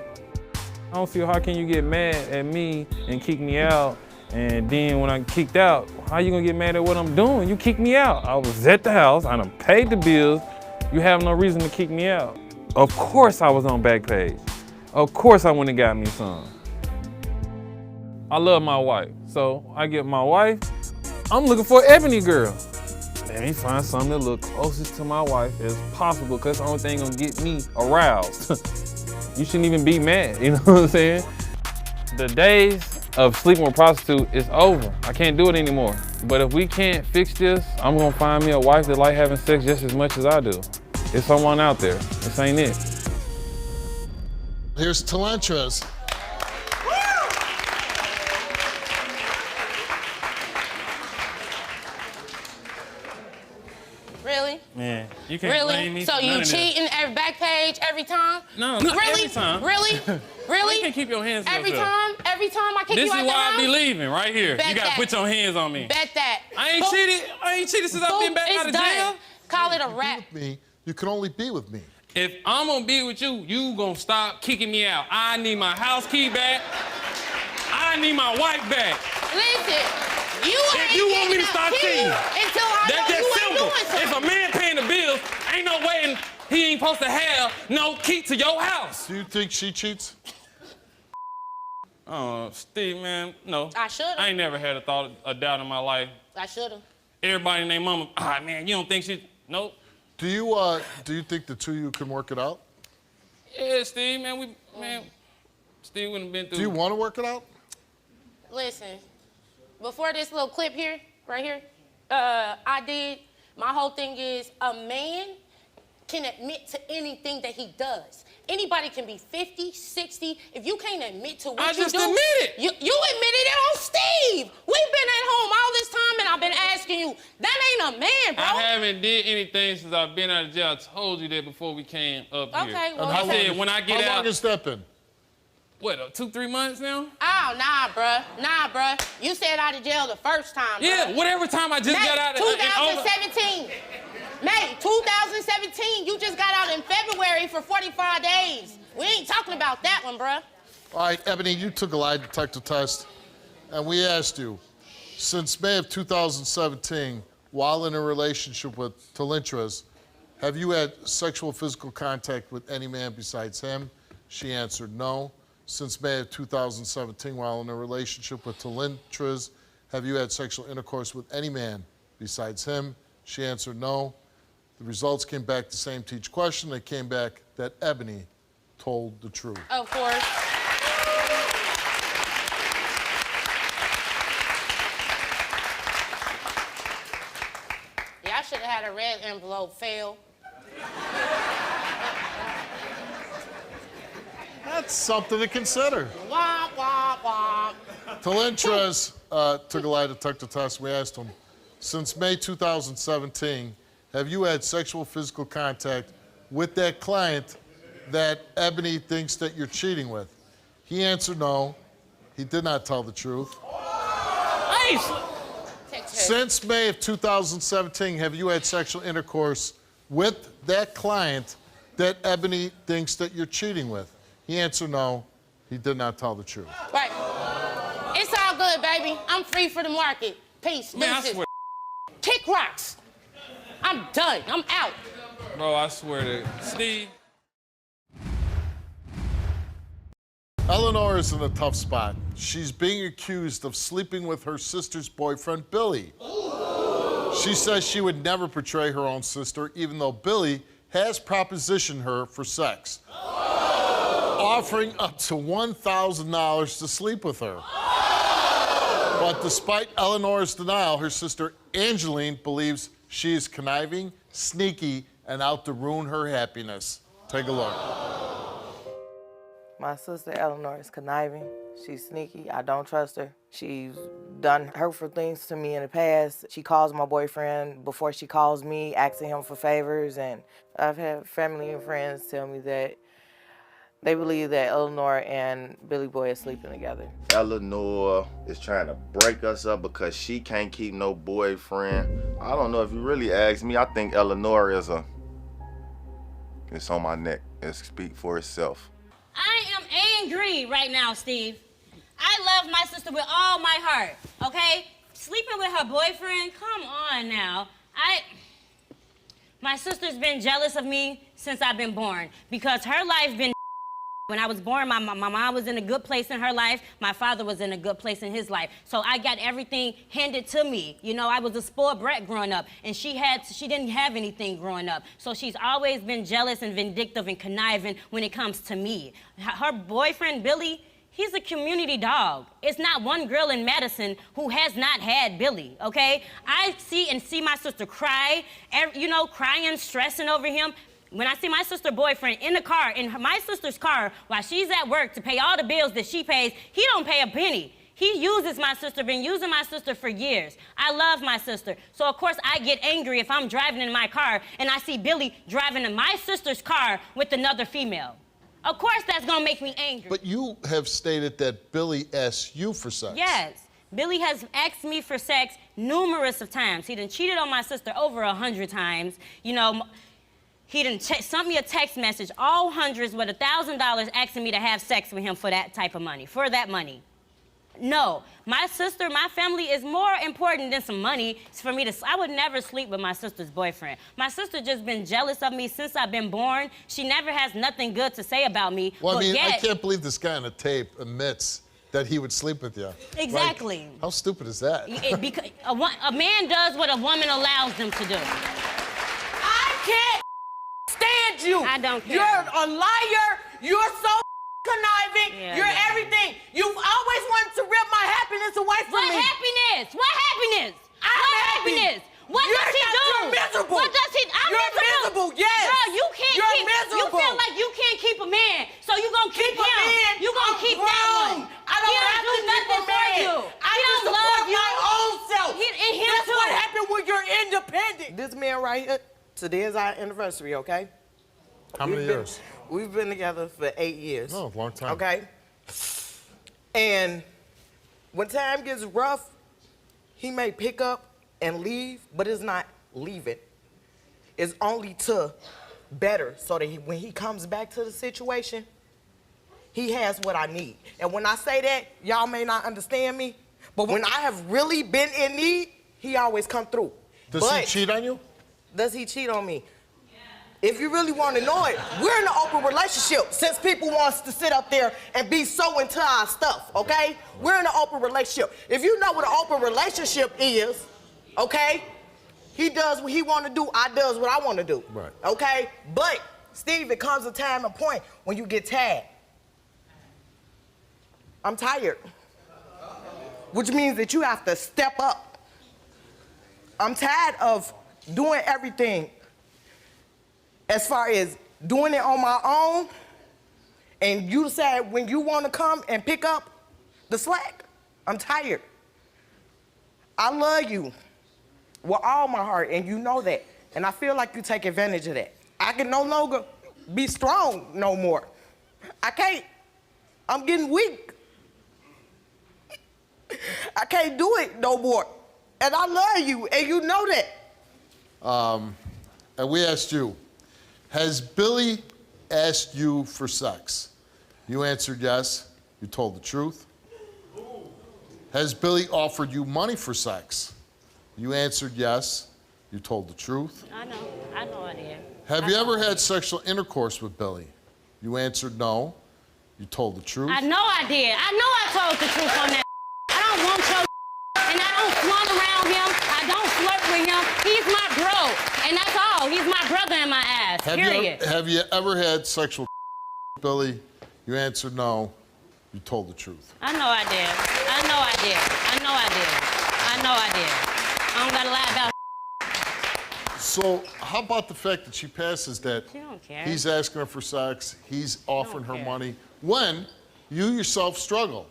I don't see how can you get mad at me and kick me out, and then when I'm kicked out, how you gonna get mad at what I'm doing? You kicked me out. I was at the house, I done paid the bills. You have no reason to kick me out. Of course I was on Backpage. Of course I went and got me some. I love my wife, so I get my wife. I'm looking for an ebony girl. Let me find something that look closest to my wife as possible, because the only thing gonna get me aroused. You shouldn't even be mad, you know what I'm saying? The days of sleeping with a prostitute is over. I can't do it anymore. But if we can't fix this, I'm gonna find me a wife that like having sex just as much as I do. It's someone out there. This ain't it. Here's Talentras. Really? Man, you can't blame me. Really? So for you none of this. cheating every back page every time? No, not really? every time. Really? Really? You can keep your hands to every yourself. time? Every time I kick This you is out why the I be house? leaving right here. Bet You gotta that. put your hands on me. Bet that. I ain't Boop. cheated. I ain't cheated since I've been Boop. back out It's of done. jail. Call it a wrap. With me, you can only be with me. If I'm gonna be with you, you gonna stop kicking me out. I need my house key back. I need my wife back. Listen, you If ain't you want me to getting stop a key cheating, until I that's know just you simple. ain't doing something. If a man paying the bills, ain't no way he ain't supposed to have no key to your house. Do you think she cheats? Oh, Steve, man, no. I should've. I ain't never had a doubt in my life. I should've. Everybody and their mama, man, you don't think she, nope. Do you think the two of you can work it out? Yeah, Steve, man, Steve wouldn't have been through. Do you want to work it out? Listen, before this little clip here, right here, I did, my whole thing is a man can admit to anything that he does. Anybody can be 50, 60. If you can't admit to what I you just do, admitted. You admitted it on Steve. We've been at home all this time, and I've been asking you. That ain't a man, bro. I haven't did anything since I've been out of jail. I told you that before we came up here. Okay, well, I said when I get How out. long has that been? What, 2-3 months now? Oh, nah, bruh. You said out of jail the first time, bruh. Yeah, whatever time I just got out of 2017. May 2017. You just got out in February for 45 days. We ain't talking about that one, bruh. All right, Ebony, you took a lie detector test, and we asked you, since May of 2017, while in a relationship with Talentras, have you had sexual physical contact with any man besides him? She answered no. Since May of 2017, while in a relationship with Talentras, have you had sexual intercourse with any man besides him? She answered no. The results came back the same to each question. They came back that Ebony told the truth. Of course. Yeah, I should have had a red envelope fail. That's something to consider. Womp, womp, womp. Talentras took a lie detector test. We asked him, since May 2017, have you had sexual physical contact with that client that Ebony thinks that you're cheating with? He answered no. He did not tell the truth. Since May of 2017, have you had sexual intercourse with that client that Ebony thinks that you're cheating with? He answered no. He did not tell the truth. Right. It's all good, baby. I'm free for the market. Peace. Man, I Deuces. swear. Kick rocks. I'm done. I'm out. Bro, I swear to Steve. Eleanor is in a tough spot. She's being accused of sleeping with her sister's boyfriend, Billy. She says she would never betray her own sister, even though Billy has propositioned her for sex, offering up to $1,000 to sleep with her. But despite Eleanor's denial, her sister Angeline believes she is conniving, sneaky, and out to ruin her happiness. Take a look. My sister Eleanor is conniving. She's sneaky. I don't trust her. She's done hurtful things to me in the past. She calls my boyfriend before she calls me, asking him for favors. And I've had family and friends tell me that they believe that Eleanor and Billy Boy are sleeping together. Eleanor is trying to break us up because she can't keep no boyfriend. I don't know, if you really ask me, I think Eleanor is it's on my neck. It speaks for itself. I am angry right now, Steve. I love my sister with all my heart, okay? Sleeping with her boyfriend, come on now. My sister's been jealous of me since I've been born because her life been when I was born, my mom was in a good place in her life. My father was in a good place in his life. So I got everything handed to me. You know, I was a spoiled brat growing up, and she didn't have anything growing up. So she's always been jealous and vindictive and conniving when it comes to me. Her boyfriend, Billy, He's a community dog. It's not one girl in Madison who has not had Billy, okay? I see my sister cry, crying, stressing over him. When I see my sister's boyfriend in the car, in my sister's car, while she's at work to pay all the bills that she pays, he don't pay a penny. He uses my sister, been using my sister for years. I love my sister. So, of course, I get angry if I'm driving in my car and I see Billy driving in my sister's car with another female. Of course, that's gonna make me angry. But you have stated that Billy asked you for sex. Yes. Billy has asked me for sex numerous of times. He done cheated on my sister over 100 times. You know, he done sent me a text message, all hundreds with $1,000 asking me to have sex with him for that type of money, for that money. No, my sister, my family is more important than some money. It's for me to, I would never sleep with my sister's boyfriend. My sister just been jealous of me since I've been born. She never has nothing good to say about me. Well, but I mean, yet, I can't believe this guy on the tape admits that he would sleep with you. Exactly. Like, how stupid is that? Because a man does what a woman allows them to do. I can't stand you. I don't care. You're a liar. You're so conniving. Yeah, You're yeah. everything. You've always wanted to rip my happiness away from me. What happiness? What happiness? I'm what happy. happiness? What You're does he not- do? You're miserable. What does he? I'm You're miserable, yes. Girl, you can't You're keep. miserable. You feel like you can't keep a man, so you gonna keep a him. man. You gonna I'm keep that grown. one. I don't he have do to keep nothing a for man. you. I he just don't support love you. my own self. And him That's too. what happened when you're independent. This man right here, today is our anniversary, okay? How many years? We've been together for 8 years. Oh, a long time. Okay? And when time gets rough, he may pick up and leave, but it's not leaving. It's only to better so that when he comes back to the situation, he has what I need. And when I say that, y'all may not understand me, but when I have really been in need, he always come through. Does he cheat on you? Does he cheat on me? If you really want to know it, we're in an open relationship since people want us to sit up there and be so into our stuff, okay? We're in an open relationship. If you know what an open relationship is, okay? He does what he want to do, I does what I want to do. Right. Okay? But, Steve, it comes a time and point when you get tired. I'm tired. Which means that you have to step up. I'm tired of doing everything as far as doing it on my own, and you decide when you want to come and pick up the slack. I'm tired. I love you with all my heart, and you know that. And I feel like you take advantage of that. I can no longer be strong no more. I can't. I'm getting weak. I can't do it no more. And I love you, and you know that. And we asked you, has Billy asked you for sex? You answered yes. You told the truth. Has Billy offered you money for sex? You answered yes. You told the truth. I know I did. Have you ever had sexual intercourse with Billy? You answered no. You told the truth. I know I did. I know I told the truth on that. I don't want your and I don't flaunt around him. I don't flirt with him. He's my bro, and that's all. He's my brother in my ass, period. Have you ever had sexual with Billy? You answered no. You told the truth. I know I did. I know I did. I know I did. I know I did. I don't gotta lie about So how about the fact that she passes that She don't care. he's asking her for sex, he's offering her care. money, when you yourself struggle,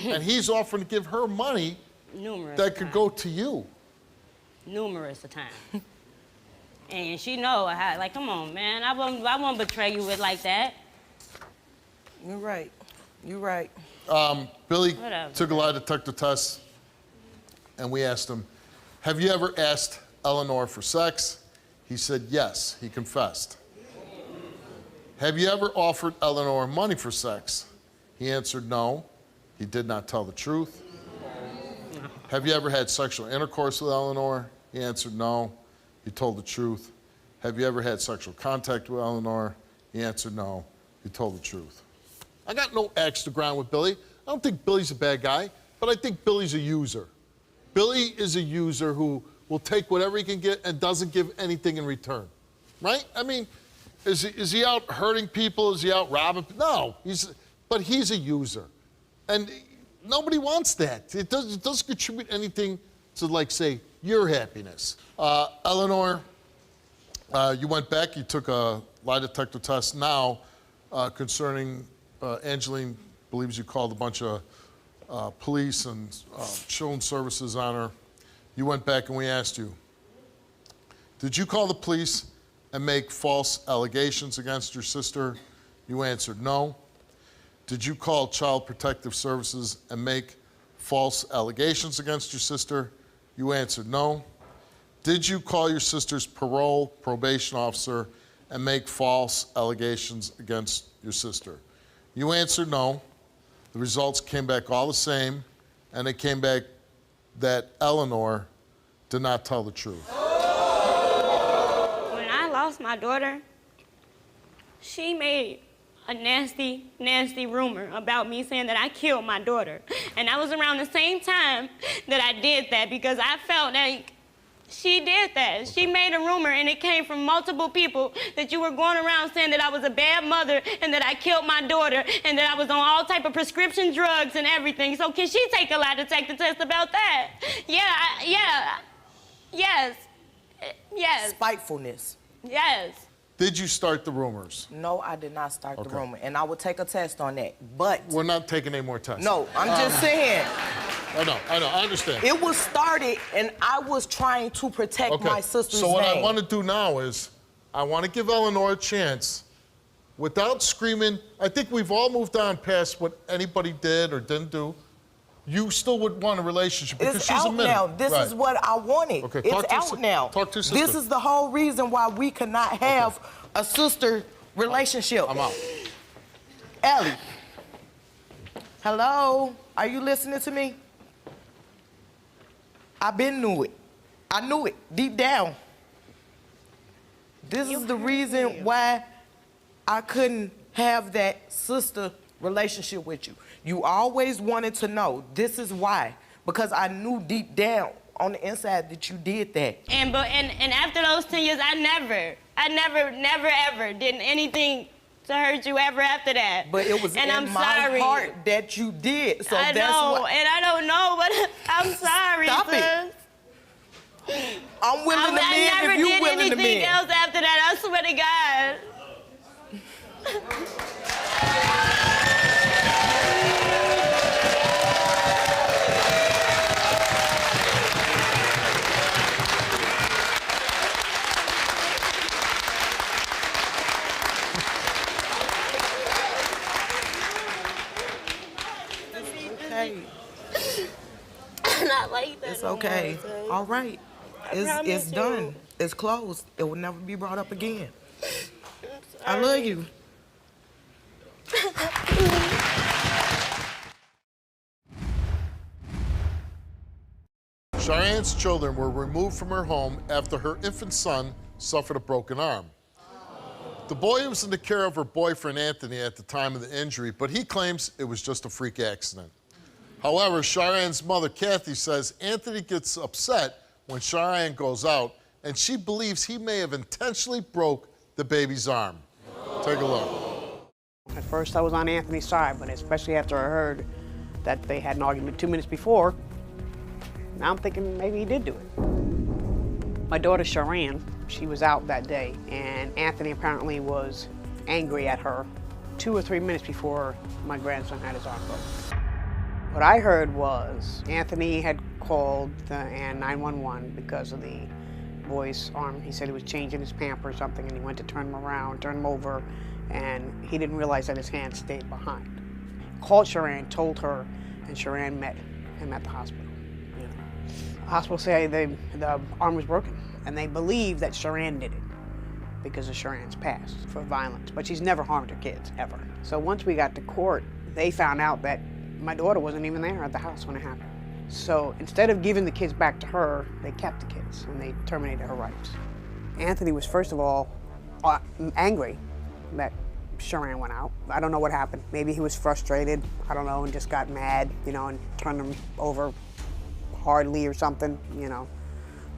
and he's offering to give her money numerous that could times. go to you. Numerous of times. And she know how, like, come on, man. I won't betray you with like that. You're right. You're right. Billy Whatever. took a lie detector test, and we asked him, have you ever asked Eleanor for sex? He said yes, he confessed. Have you ever offered Eleanor money for sex? He answered no, he did not tell the truth. Have you ever had sexual intercourse with Eleanor? He answered no, he told the truth. Have you ever had sexual contact with Eleanor? He answered no, he told the truth. I got no axe to grind with Billy. I don't think Billy's a bad guy, but I think Billy's a user. Billy is a user who will take whatever he can get and doesn't give anything in return, right? I mean, is he out hurting people? Is he out robbing? No, but he's a user. And nobody wants that. It doesn't contribute anything to, like, say, your happiness. Eleanor, you went back, you took a lie detector test now concerning Angeline believes you called a bunch of police and children's services on her. You went back and we asked you, did you call the police and make false allegations against your sister? You answered no. Did you call Child Protective Services and make false allegations against your sister? You answered no. Did you call your sister's probation officer and make false allegations against your sister? You answered no. The results came back all the same, and it came back that Eleanor did not tell the truth. When I lost my daughter, she made a nasty, nasty rumor about me saying that I killed my daughter. And that was around the same time that I did that because I felt like she did that. Okay. She made a rumor, and it came from multiple people that you were going around saying that I was a bad mother and that I killed my daughter and that I was on all type of prescription drugs and everything. So can she take a lie detector test about that? Yes. Spitefulness. Yes. Did you start the rumors? No, I did not start the rumor, and I would take a test on that, but... We're not taking any more tests. No, I'm just saying. I know, I understand. It was started, and I was trying to protect my sister's name. So what I want to do now is, I want to give Eleanor a chance, without screaming. I think we've all moved on past what anybody did or didn't do. You still would want a relationship because it's she's out a minute. now. This is what I wanted. Okay, it's out now. Talk to your sister. This is the whole reason why we could not have a sister relationship. I'm out. Ellie. Hello? Are you listening to me? I knew it. I knew it deep down. This is the reason why I couldn't have that sister relationship with you. You always wanted to know. This is why. Because I knew deep down on the inside that you did that. And after those 10 years, I never, ever did anything to hurt you ever after that. But it was and in I'm my sorry. heart that you did. So I that's know, what... and I don't know, but I'm sorry, Stop sis. it. I'm willing to mend if you're willing to mend. I never did anything else after that, I swear to God. Not like that. It's okay. All right. It's done. It's closed. It will never be brought up again. I love you. Cheyenne's children were removed from her home after her infant son suffered a broken arm. The boy was in the care of her boyfriend, Anthony, at the time of the injury, but he claims it was just a freak accident. However, Cheyenne's mother, Kathy, says Anthony gets upset when Cheyenne goes out, and she believes he may have intentionally broke the baby's arm. Take a look. At first, I was on Anthony's side, but especially after I heard that they had an argument 2 minutes before, now I'm thinking maybe he did do it. My daughter, Cheyenne, she was out that day, and Anthony apparently was angry at her 2 or 3 minutes before my grandson had his arm broken. What I heard was Anthony had called the 911 because of the boy's arm. He said he was changing his pamper or something, and he went to turn him around, turn him over, and he didn't realize that his hand stayed behind. Called Cheyenne, told her, and Cheyenne met him at the hospital. You know. The hospital say the arm was broken, and they believe that Cheyenne did it because of Cheyenne's past for violence, but she's never harmed her kids, ever. So once we got to court, they found out that my daughter wasn't even there at the house when it happened. So instead of giving the kids back to her, they kept the kids and they terminated her rights. Anthony was, first of all, angry that Cheyenne went out. I don't know what happened. Maybe he was frustrated, I don't know, and just got mad, you know, and turned him over hardly or something, you know.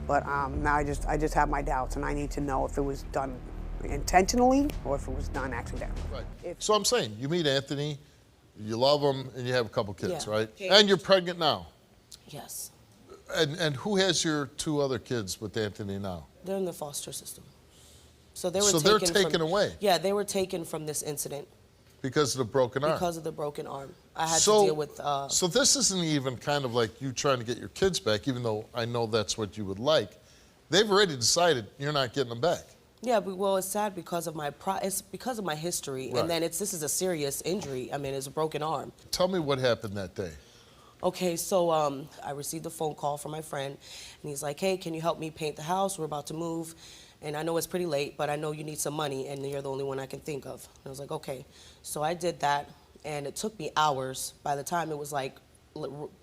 But now I just have my doubts, and I need to know if it was done intentionally or if it was done accidentally. Right. So I'm saying, you meet Anthony, You love him, and you have a couple kids, Yeah. right? Yeah. And you're pregnant now. Yes. And who has your 2 other kids with Anthony now? They're in the foster system. So they were So taken they're taken away? Yeah, they were taken from this incident. Because of the broken arm? Because of the broken arm. I had to deal with... So this isn't even kind of like you trying to get your kids back, even though I know that's what you would like. They've already decided you're not getting them back. Yeah, well, it's sad because of it's because of my history, Right. and then this is a serious injury. I mean, it's a broken arm. Tell me what happened that day. Okay, so I received a phone call from my friend, and he's like, hey, can you help me paint the house? We're about to move, and I know it's pretty late, but I know you need some money, and you're the only one I can think of. And I was like, okay. So I did that, and it took me hours. By the time it was like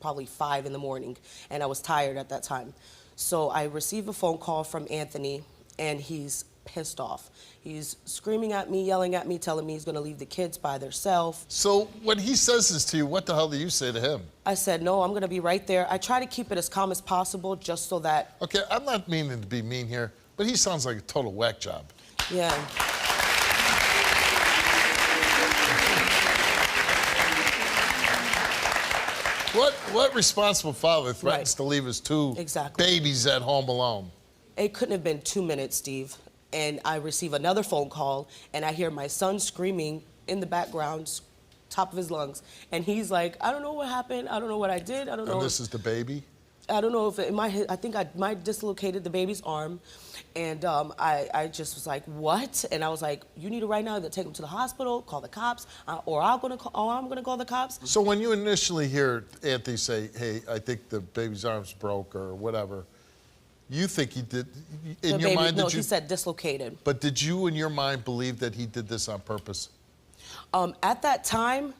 probably 5 in the morning, and I was tired at that time. So I received a phone call from Anthony, and he's pissed off. He's screaming at me, yelling at me, telling me he's gonna leave the kids by themselves. So when he says this to you, what the hell do you say to him? I said, no, I'm gonna be right there. I try to keep it as calm as possible just so that... Okay, I'm not meaning to be mean here, but he sounds like a total whack job. Yeah. What responsible father threatens to leave his 2 babies at home alone? It couldn't have been 2 minutes, Steve. And I receive another phone call, and I hear my son screaming in the background, top of his lungs. And he's like, I don't know what happened. I don't know what I did. I don't know. And this is the baby? I don't know if I think I might dislocated the baby's arm. And I just was like, what? And I was like, you need to right now either take him to the hospital, call the cops, or I'm gonna call the cops. So when you initially hear Anthony say, hey, I think the baby's arm's broke or whatever, you think he did, in your mind, no, he said dislocated. But did you, in your mind, believe that he did this on purpose? At that time,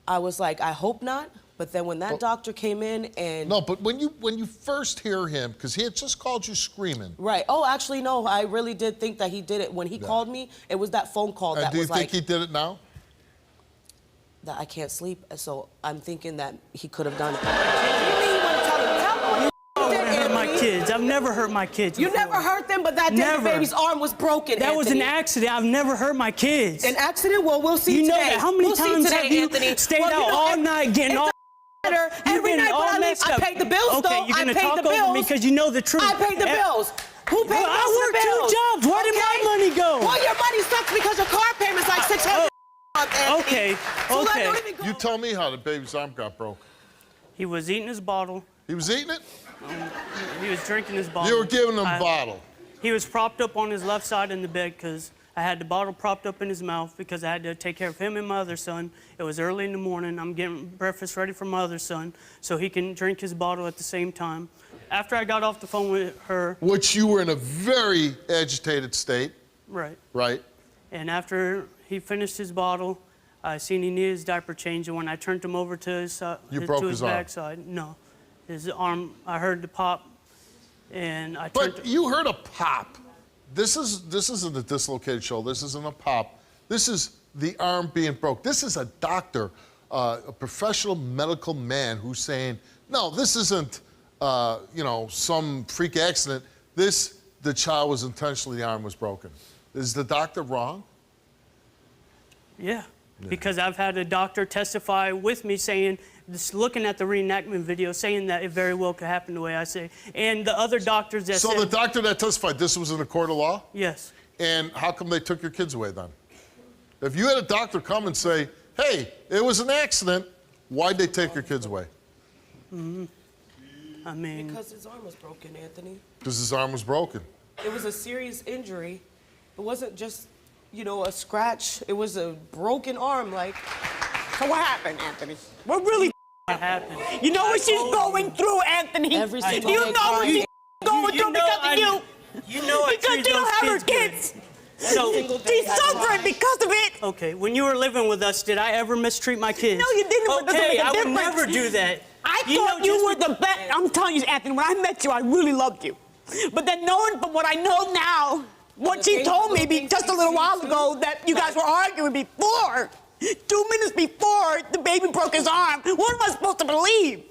I was like, I hope not. But then when that doctor came in and... No, but when you first hear him, because he had just called you screaming. Right. Oh, actually, no, I really did think that he did it. When he called me, it was that phone call that do you was like... think he did it now? That I can't sleep, so I'm thinking that he could have done it. I hurt my kids. I've never hurt my kids You before. never hurt them, but that day the baby's arm was broken, That was an Anthony. accident. I've never hurt my kids. An accident? Well, we'll see you today. know that. How many We'll see times today, have you Anthony. stayed Well, you out know, all night getting all... Every night, but I paid the bills, okay, though. you're I gonna paid talk the bills. over me because you know the truth. I paid the bills. Who paid Well, I most of worked the bills? 2 jobs. Where did my money go? Well, your money sucks because your car payment's like $600 Anthony. Okay, So let okay. don't even go. You tell me how the baby's arm got broke. He was eating his bottle. He was eating it? He was drinking his bottle. You were giving him bottle. He was propped up on his left side in the bed because I had the bottle propped up in his mouth because I had to take care of him and my other son. It was early in the morning. I'm getting breakfast ready for my other son so he can drink his bottle at the same time. After I got off the phone with her... Which you were in a very agitated state. Right. Right. And after he finished his bottle, I seen he needed his diaper change, and when I turned him over to his, broke his arm? backside, no. His arm, I heard the pop, and I turned... But you heard a pop. This isn't a dislocated shoulder. This isn't a pop. This is the arm being broke. This is a doctor, a professional medical man who's saying, no, this isn't, some freak accident. The child was intentionally, the arm was broken. Is the doctor wrong? Yeah, because I've had a doctor testify with me saying, just looking at the reenactment video, saying that it very well could happen the way I say. And the other doctors that So said... the doctor that testified, this was in a court of law? Yes. And how come they took your kids away then? If you had a doctor come and say, hey, it was an accident, why'd they take your kids away? Mm-hmm. I mean... Because his arm was broken, Anthony. Because his arm was broken. It was a serious injury. It wasn't just, a scratch. It was a broken arm, like... So what happened, Anthony? What really happened? You know what she's going through, Anthony? Every single You day know what she's going through because of you. You know I Because treat you don't those have her kids kids. So, She's suffering because of it. Okay, when you were living with us, did I ever mistreat my kids? No, you didn't. But Okay, I would difference. never do that. I thought you were the best. I'm telling you, Anthony, when I met you, I really loved you. But then knowing from what I know now, what she told me just a little while ago, that you guys were arguing before, 2 minutes before the baby broke his arm, what am I supposed to believe?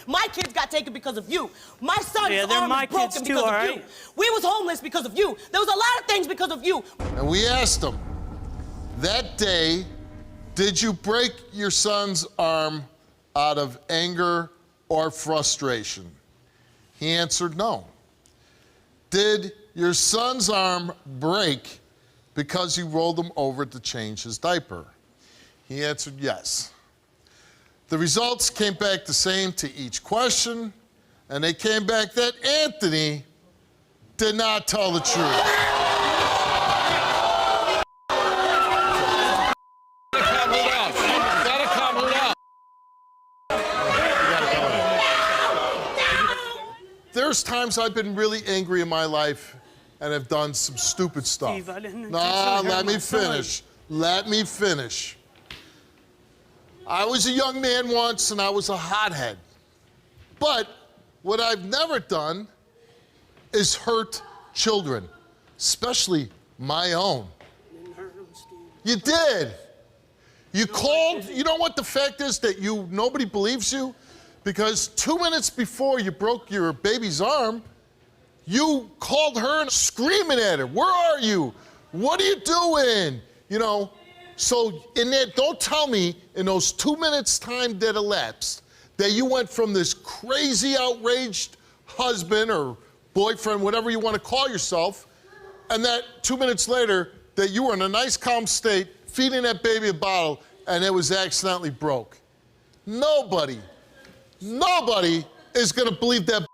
My kids got taken because of you. My son's Yeah, they're arm my was broken kids too, because all of right? you. We was homeless because of you. There was a lot of things because of you. And we asked him, that day Did you break your son's arm out of anger or frustration? He answered no. Did your son's arm break because you rolled him over to change his diaper? He answered yes. The results came back the same to each question, and they came back that Anthony did not tell the truth. There's times I've been really angry in my life and have done some stupid stuff. Steve, I didn't No, let me finish. Let me finish. I was a young man once and I was a hothead. But what I've never done is hurt children, especially my own. You did. You called, you know what the fact is that nobody believes you? Because 2 minutes before you broke your baby's arm, you called her and screaming at her, where are you? What are you doing? You know, so in that, don't tell me in those 2 minutes time that elapsed that you went from this crazy, outraged husband or boyfriend, whatever you want to call yourself, and that 2 minutes later that you were in a nice, calm state, feeding that baby a bottle, and it was accidentally broke. Nobody is gonna believe that. And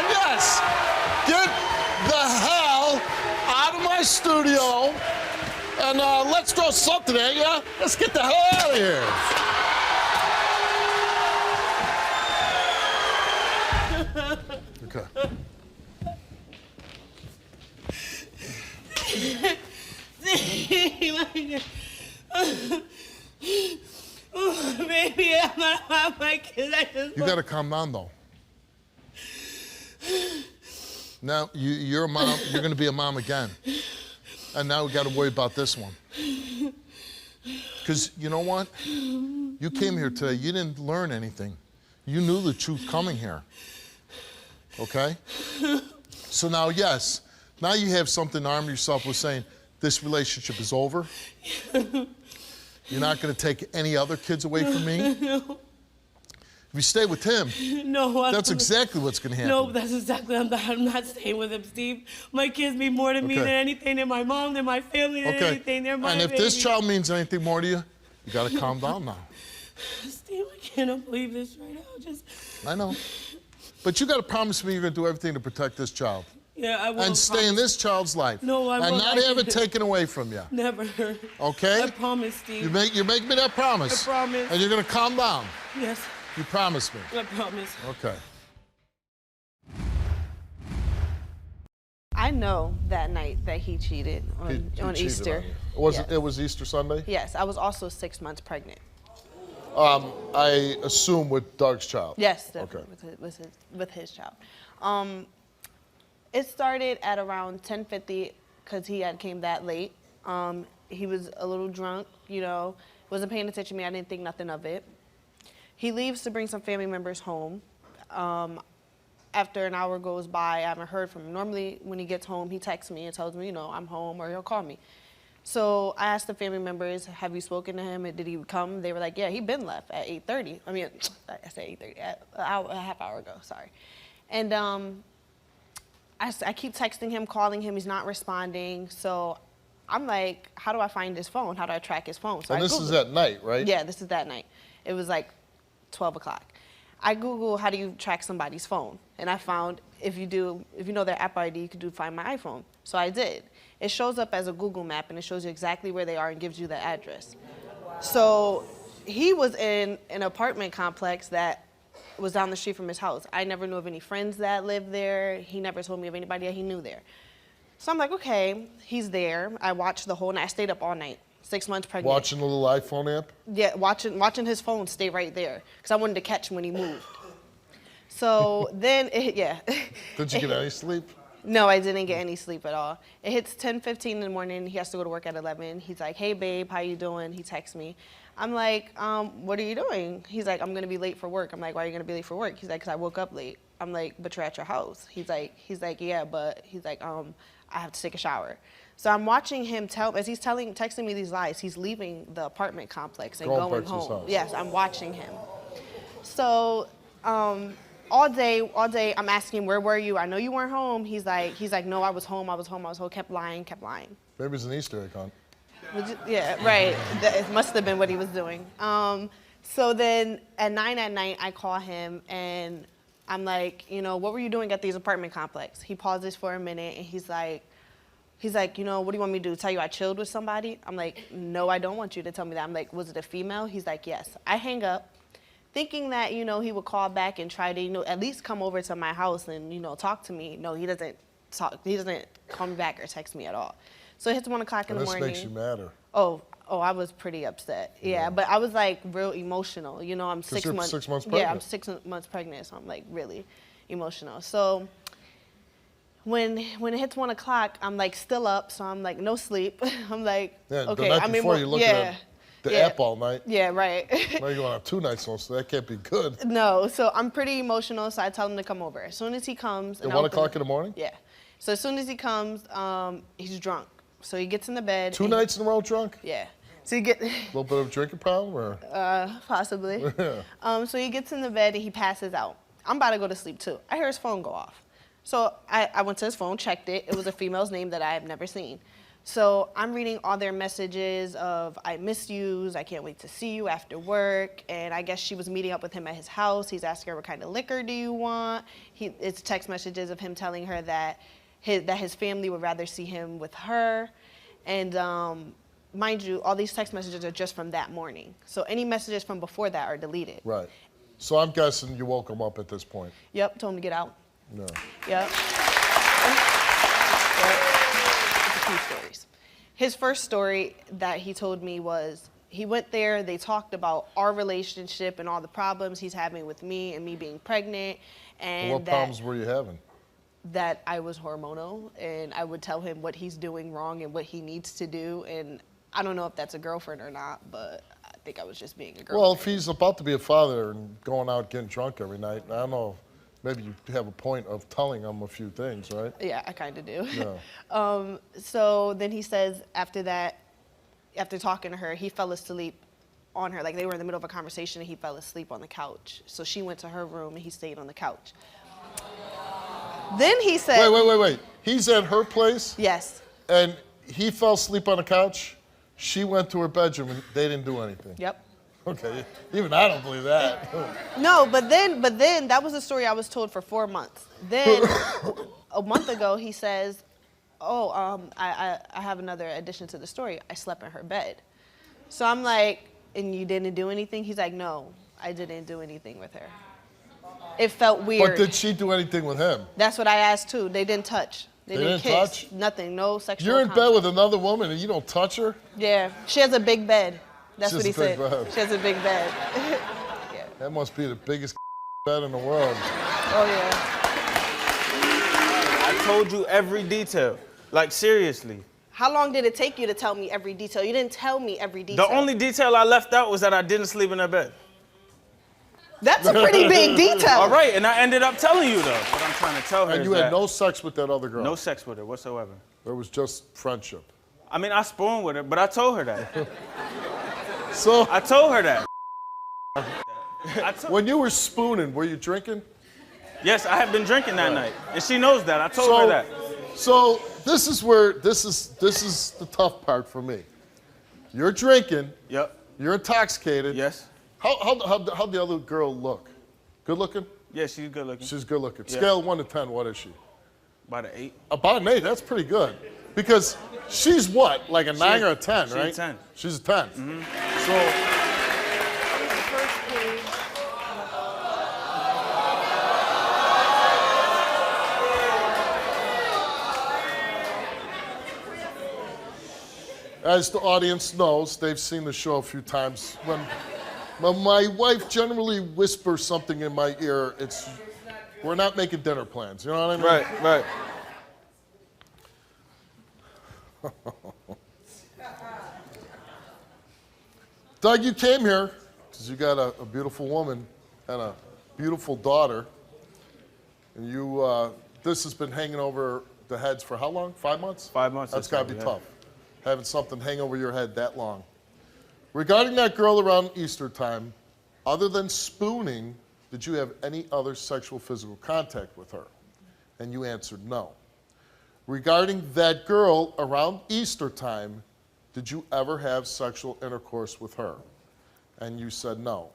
yes, get the hell out of my studio and let's throw something at you. Let's get the hell out of here. Oh, baby, I'm gonna have my kids. You gotta calm down though. Now, you're a mom, you're gonna be a mom again. And now we gotta worry about this one. Because you know what? You came here today, you didn't learn anything. You knew the truth coming here. Okay? So now, yes, now you have something to arm yourself with saying, this relationship is over. You're not gonna take any other kids away from me? No. If you stay with him, that's exactly what's gonna happen. No, that's exactly, I'm not staying with him, Steve. My kids mean more to me than anything. They're my mom, they're my family, than anything. They're my And if this child means anything more to you, you gotta calm down now. Steve, I cannot believe this right now. I know. But you gotta promise me you're gonna do everything to protect this child. Yeah, I will. And stay in this child's life. No, I won't. And not have it taken away from you. Never. Okay? I promise, Steve. You make me that promise. I promise. And you're gonna calm down. Yes. You promise me. I promise. Okay. I know that night that he cheated on Easter. It was Easter Sunday? Yes, I was also 6 months pregnant. I assume with Doug's child. Yes, okay. with his child. It started at around 10:50 because he had came that late. He was a little drunk, wasn't paying attention to me. I didn't think nothing of it. He leaves to bring some family members home. After an hour goes by, I haven't heard from him. Normally, when he gets home, he texts me and tells me, I'm home, or he'll call me. So I asked the family members, have you spoken to him? Did he come? They were like, yeah, he'd been left at 8:30. I mean, I said 8:30, a half hour ago, sorry. And I keep texting him, calling him, he's not responding. So I'm like, how do I find his phone? How do I track his phone? So and this is at night, right? Yeah, this is that night. It was like 12 o'clock. I Google how do you track somebody's phone, and I found if you know their Apple ID, you could find my iPhone. So I did. It shows up as a Google map, and it shows you exactly where they are and gives you the address. So he was in an apartment complex that was down the street from his house. I never knew of any friends that lived there. He never told me of anybody that he knew there. So I'm like, okay, he's there. I watched the whole night. I stayed up all night. 6 months pregnant. Watching the little iPhone app? Yeah, watching his phone stay right there because I wanted to catch him when he moved. So then, yeah. Did you get any sleep? No, I didn't get any sleep at all. It hits 10:15 in the morning. He has to go to work at 11. He's like, hey, babe, how you doing? He texts me. I'm like, what are you doing? He's like, I'm going to be late for work. I'm like, why are you going to be late for work? He's like, because I woke up late. I'm like, but you're at your house. He's like, yeah, but he's like, I have to take a shower. So I'm watching him as he's texting me these lies, he's leaving the apartment complex and going home. Yes, I'm watching him. So all day, I'm asking him, where were you? I know you weren't home. He's like, no, I was home. Kept lying. Maybe it's an Easter egg hunt. Yeah, right. It must have been what he was doing. So then at 9 at night, I call him and I'm like, what were you doing at these apartment complex? He pauses for a minute and he's like, what do you want me to do? Tell you I chilled with somebody? I'm like, no, I don't want you to tell me that. I'm like, was it a female? He's like, yes. I hang up thinking that, he would call back and try to, at least come over to my house and, talk to me. No, he doesn't talk. He doesn't call me back or text me at all. So it hits 1 o'clock in the morning. This makes you madder. Oh, I was pretty upset. Yeah, but I was like real emotional. I'm 6 months. 6 months pregnant. Yeah, I'm 6 months pregnant, so I'm like really emotional. So when it hits 1 o'clock, I'm like still up, so I'm like no sleep. I'm like, okay. The night before, you're looking at the app all night. Yeah, right. Now you're going on 2 nights, so that can't be good. No, so I'm pretty emotional, so I tell him to come over. As soon as he comes. At 1 o'clock in the morning? Yeah. So as soon as he comes, he's drunk. So he gets in the bed. 2 nights in a row drunk? Yeah. So he a little bit of a drinking problem, or? Possibly. So he gets in the bed and he passes out. I'm about to go to sleep too. I hear his phone go off. So I went to his phone, checked it. It was a female's name that I have never seen. So I'm reading all their messages of, I miss you, I can't wait to see you after work. And I guess she was meeting up with him at his house. He's asking her, what kind of liquor do you want? It's text messages of him telling her that his family would rather see him with her. And mind you, all these text messages are just from that morning. So any messages from before that are deleted. Right. So I'm guessing you woke him up at this point. Yep, told him to get out. No. Yep. Two stories. His first story that he told me was he went there, they talked about our relationship and all the problems he's having with me and me being pregnant. And what problems were you having? That I was hormonal, and I would tell him what he's doing wrong and what he needs to do. And I don't know if that's a girlfriend or not, but I think I was just being a girlfriend. Well, if he's about to be a father and going out getting drunk every night, I don't know. Maybe you have a point of telling him a few things, right? Yeah, I kind of do. Yeah. So then he says after that, after talking to her, he fell asleep on her. Like they were in the middle of a conversation and he fell asleep on the couch. So she went to her room and he stayed on the couch. Then he said... Wait. He's at her place? Yes. And he fell asleep on the couch. She went to her bedroom and they didn't do anything. Yep. Okay, even I don't believe that. No, but then that was the story I was told for 4 months. Then a month ago he says, I have another addition to the story. I slept in her bed. So I'm like, and you didn't do anything? He's like, no, I didn't do anything with her. It felt weird. But did she do anything with him? That's what I asked too. They didn't touch. They didn't kiss. Touch? Nothing, no sexual You're in contact. bed with another woman and you don't touch her? Yeah, she has a big bed. That's what he said. Bed. She has a big bed. Yeah. That must be the biggest bed in the world. Oh, yeah. I told you every detail. Like, seriously. How long did it take you to tell me every detail? You didn't tell me every detail. The only detail I left out was that I didn't sleep in her bed. That's a pretty big detail. All right, and I ended up telling you, though. What I'm trying to tell her And you had no sex with that other girl? No sex with her whatsoever. It was just friendship? I mean, I spooned with her, but I told her that. So I told her that. When you were spooning, were you drinking? Yes, I have been drinking that night, and she knows that. I told her that. So this is where this is the tough part for me. You're drinking. Yep. You're intoxicated. How the other girl look? Good looking? Yeah, she's good looking. She's good looking. Yeah. Scale 1 to 10, what is she? About an 8. About an 8. That's pretty good. Because she's what? Like a 9 or a 10, right? She's a 10. She's a 10. Mm-hmm. So. As the audience knows, they've seen the show a few times. When my wife generally whispers something in my ear, we're not making dinner plans. You know what I mean? Right. Doug, you came here because you got a beautiful woman and a beautiful daughter. And you, this has been hanging over the heads for how long? 5 months? 5 months. That's got to be tough, having something hang over your head that long. Regarding that girl around Easter time, other than spooning, did you have any other sexual physical contact with her? And you answered no. Regarding that girl around Easter time, did you ever have sexual intercourse with her? And you said no.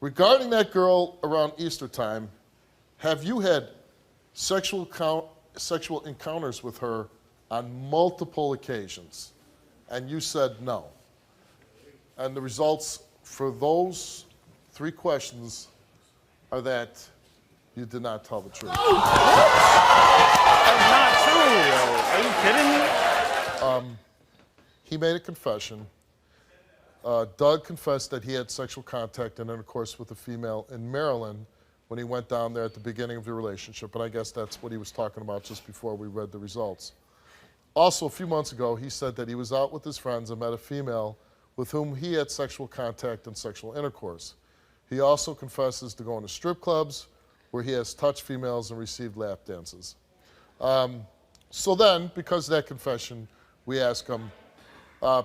Regarding that girl around Easter time, have you had sexual encounters with her on multiple occasions? And you said no. And the results for those 3 questions are that you did not tell the truth. That's not true, yo. Are you kidding me? He made a confession. Doug confessed that he had sexual contact and intercourse with a female in Maryland when he went down there at the beginning of the relationship, and I guess that's what he was talking about just before we read the results. Also, a few months ago, he said that he was out with his friends and met a female with whom he had sexual contact and sexual intercourse. He also confesses to going to strip clubs where he has touched females and received lap dances. So then, because of that confession, we ask him,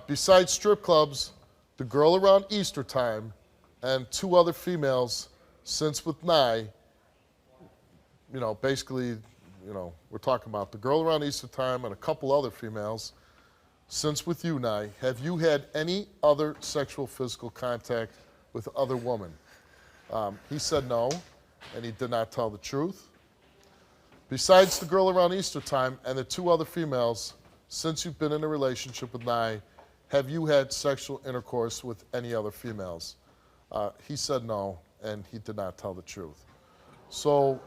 besides strip clubs, the girl around Easter time, and 2 other females since with Nye, basically, we're talking about the girl around Easter time and a couple other females, since with you, Nye, have you had any other sexual physical contact with other women? He said no, and he did not tell the truth. Besides the girl around Easter time and the 2 other females, since you've been in a relationship with Nye, have you had sexual intercourse with any other females? He said no, and he did not tell the truth. So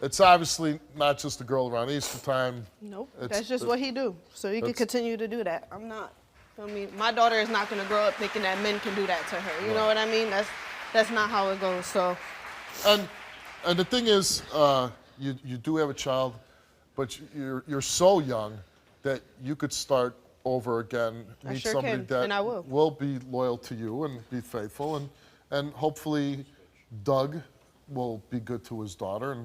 it's obviously not just the girl around Easter time. Nope, that's just what he do. So he can continue to do that. I'm not. I mean, my daughter is not going to grow up thinking that men can do that to her. You know what I mean? That's not how it goes. So. And the thing is, you do have a child, but you're so young that you could start over again, meet somebody that will be loyal to you and be faithful, and hopefully Doug will be good to his daughter.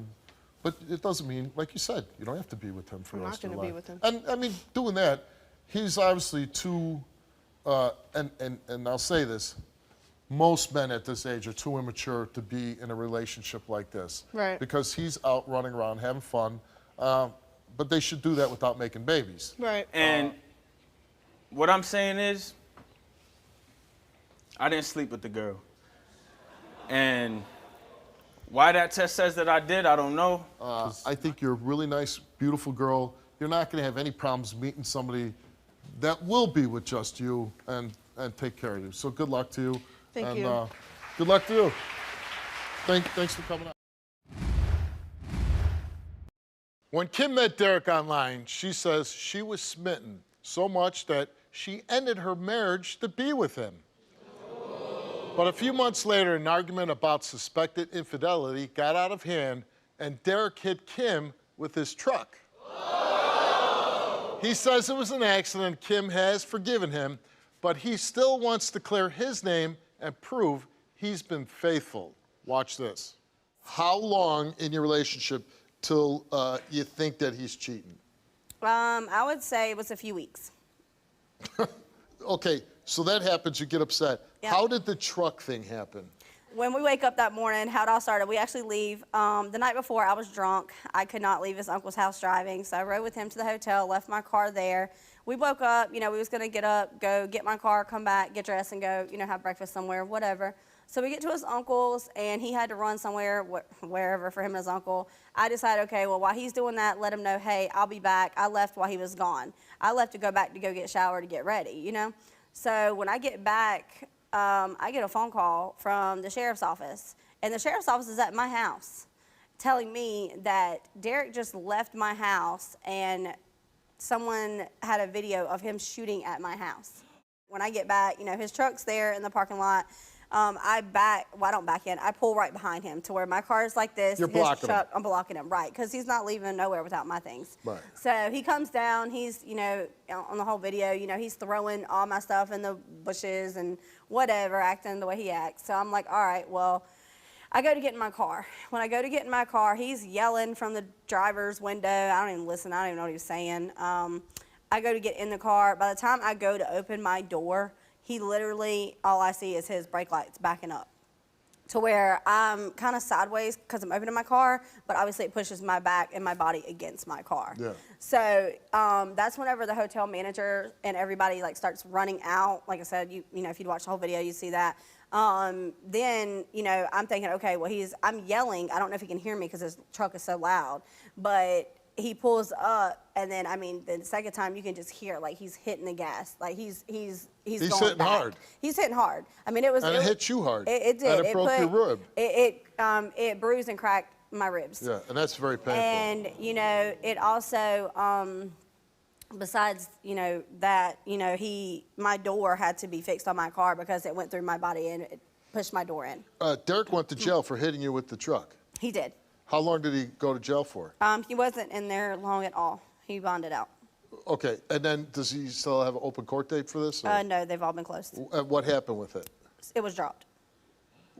But it doesn't mean, like you said, you don't have to be with him for the rest of your life. I'm not going to be with him. And I mean, doing that, he's obviously too, and I'll say this, most men at this age are too immature to be in a relationship like this. Right. Because he's out running around having fun, but they should do that without making babies. Right. And what I'm saying is, I didn't sleep with the girl. And why that test says that I did, I don't know. I think you're a really nice, beautiful girl. You're not going to have any problems meeting somebody that will be with just you and take care of you. So good luck to you. Thank you. Good luck to you. Thanks for coming out. When Kim met Derek online, she says she was smitten so much that she ended her marriage to be with him. But a few months later, an argument about suspected infidelity got out of hand, and Derek hit Kim with his truck. He says it was an accident. Kim has forgiven him, but he still wants to clear his name and prove he's been faithful. Watch this. How long in your relationship till you think that he's cheating? I would say it was a few weeks. Okay, so that happens, you get upset. Yeah. How did the truck thing happen? When we wake up that morning, how it all started, we actually leave. The night before, I was drunk. I could not leave his uncle's house driving, so I rode with him to the hotel, left my car there. We woke up, we was gonna get up, go get my car, come back, get dressed and go, have breakfast somewhere, whatever. So we get to his uncle's, and he had to run somewhere, wherever for him and his uncle. I decided, okay, well, while he's doing that, let him know, hey, I'll be back. I left while he was gone. I left to go back to go get showered to get ready, So when I get back, I get a phone call from the sheriff's office, and the sheriff's office is at my house telling me that Derek just left my house and someone had a video of him shooting at my house. When I get back, his truck's there in the parking lot. I don't back in. I pull right behind him to where my car is like this. You're blocking him. I'm blocking him, right, because he's not leaving nowhere without my things. Right. So he comes down. He's, on the whole video, he's throwing all my stuff in the bushes and whatever, acting the way he acts. So I'm like, all right, well, I go to get in my car. When I go to get in my car, he's yelling from the driver's window. I don't even listen. I don't even know what he was saying. I go to get in the car. By the time I go to open my door, he literally, all I see is his brake lights backing up to where I'm kind of sideways because I'm opening my car, but obviously it pushes my back and my body against my car. Yeah. So that's whenever the hotel manager and everybody like starts running out. Like I said, you know, if you'd watch the whole video, you'd see that. Then, you know, I'm thinking, okay, well, I'm yelling. I don't know if he can hear me because his truck is so loud, but he pulls up, and then, I mean, the second time you can just hear, like, he's hitting the gas. Like, he's going hitting back. hard. He's hitting hard. I mean, it was. And it hit you hard. It did. And it broke your rib. It bruised and cracked my ribs. Yeah, and that's very painful. And, you know, it also, besides, you know, that, you know, my door had to be fixed on my car because it went through my body and it pushed my door in. Derek went to jail for hitting you with the truck. He did. How long did he go to jail for? He wasn't in there long at all. He bonded out. Okay, and then does he still have an open court date for this? No, they've all been closed. What happened with it? It was dropped.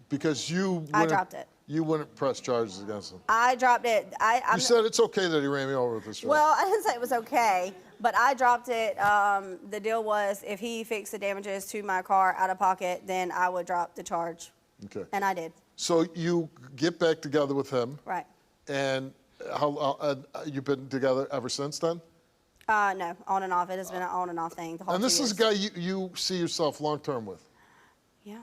Because I dropped it. You wouldn't press charges against him. I dropped it. You said it's okay that he ran me over with this truck. Well, I didn't say it was okay, but I dropped it. The deal was if he fixed the damages to my car out of pocket, then I would drop the charge. Okay. And I did. So you get back together with him. Right. And how you've been together ever since then? No, on and off. It has been an on and off thing the whole And this 2 is a years. guy you see yourself long term with? Yeah.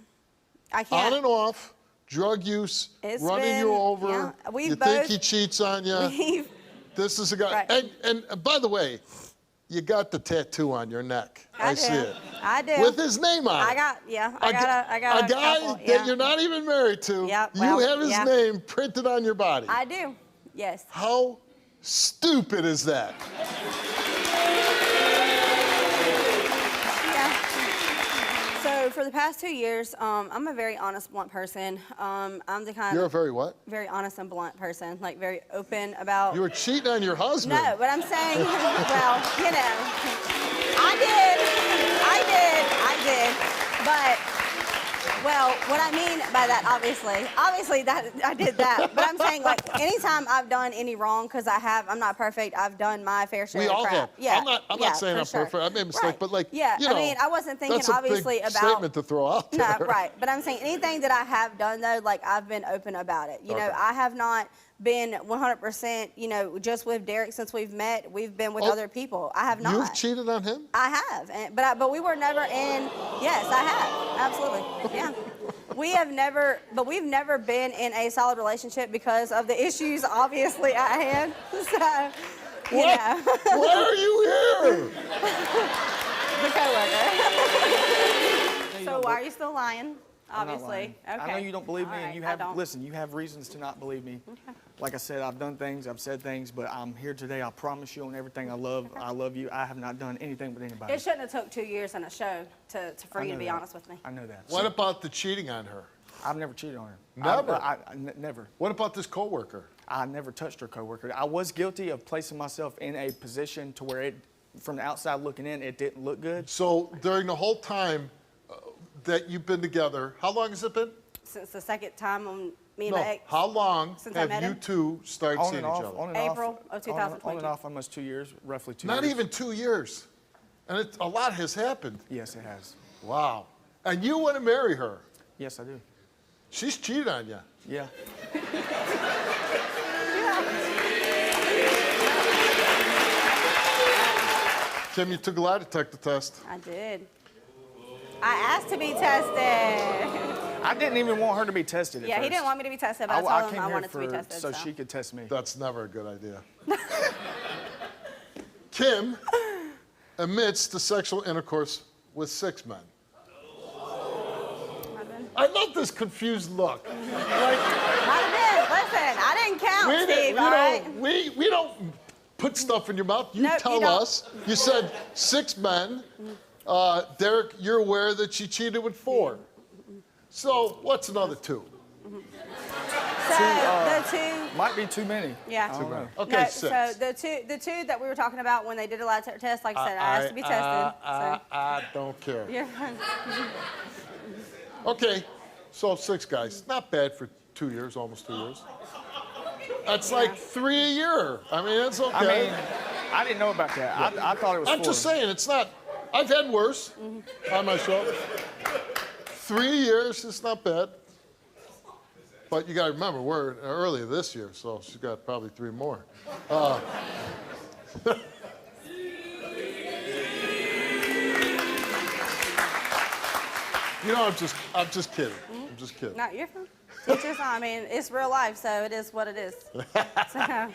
I can't. On and off, drug use, It's running you been- over. yeah. We've You think both- he cheats on you. We've- This is a guy. Right. And by the way, you got the tattoo on your neck. I see it. I do. With his name on it. I got a A guy couple, that yeah. you're not even married to. Yep, You well, have his yeah. name printed on your body. I do. Yes. How stupid is that? So for the past 2 years, I'm a very honest, blunt person. I'm the kind You're a of very what? very honest and blunt person, like very open about. You were cheating on your husband. No, but I'm saying, well, you know, I did, but. Well, what I mean by that, obviously that I did that. But I'm saying, like, anytime I've done any wrong, because I'm not perfect. I've done my fair share We of all crap. have. Yeah, I'm not saying for I'm sure. perfect. I made a mistake, Right. but like, yeah, you know, I mean, I wasn't thinking that's a obviously big about statement to throw out there. No, right. But I'm saying anything that I have done though, like I've been open about it. You know, Okay. I have not been 100%, you know, just with Derek since we've met. We've been with other people. I have not. You've cheated on him? I have, but we were never in. Yes, I have. Absolutely. Yeah. We've never been in a solid relationship because of the issues obviously at hand. So, you know. Why are you here? The coworker. So why are you still lying? I'm not Obviously. lying. Okay. I know you don't believe me, All and you right, I have. don't. Listen, you have reasons to not believe me. Okay. Like I said, I've done things, I've said things, but I'm here today. I promise you on everything I love. I love you. I have not done anything with anybody. It shouldn't have took 2 years on a show for I you to know be that. honest with me. I know that. What about the cheating on her? I've never cheated on her. Never? Never. What about this coworker? I never touched her coworker. I was guilty of placing myself in a position to where from the outside looking in, it didn't look good. So during the whole time that you've been together, how long has it been? Since the second time on me and No, my ex. how long Since I have met you him? two started On seeing and each off, other? on and April off, of 2022. On and off, almost 2 years, roughly 2 Not years. even 2 years. And a lot has happened. Yes, it has. Wow. And you want to marry her? Yes, I do. She's cheated on you. Yeah. Kim, you took a lie detector test. I did. I asked to be tested. I didn't even want her to be tested at Yeah, he first. didn't want me to be tested, but I told him I wanted to be tested. so she could test me. That's never a good idea. Kim admits to sexual intercourse with 6 men. I love this confused look. Might have been. Listen, I didn't count, Steve, all right? We don't put stuff in your mouth. You Nope, you tell don't. us. You said 6 men. Derek, you're aware that she cheated with 4. So what's another 2? So the two. Might be too many. Yeah. I don't know. Okay, No, 6. so the two that we were talking about when they did a lie detector test, like I said, I asked to be tested. I don't care. You're fine. Okay, so 6 guys. Not bad for 2 years, almost 2 years. That's like 3 a year. I mean, that's okay. I mean, I didn't know about that. Yeah. I thought it was I'm 4. just saying, it's not. I've had worse on my show. 3 years, it's not bad. But you got to remember, we're earlier this year, so she's got probably 3 more. You know, I'm just kidding. I'm just kidding. No, you're fine. It's just, I mean, it's real life, so it is what it is. So,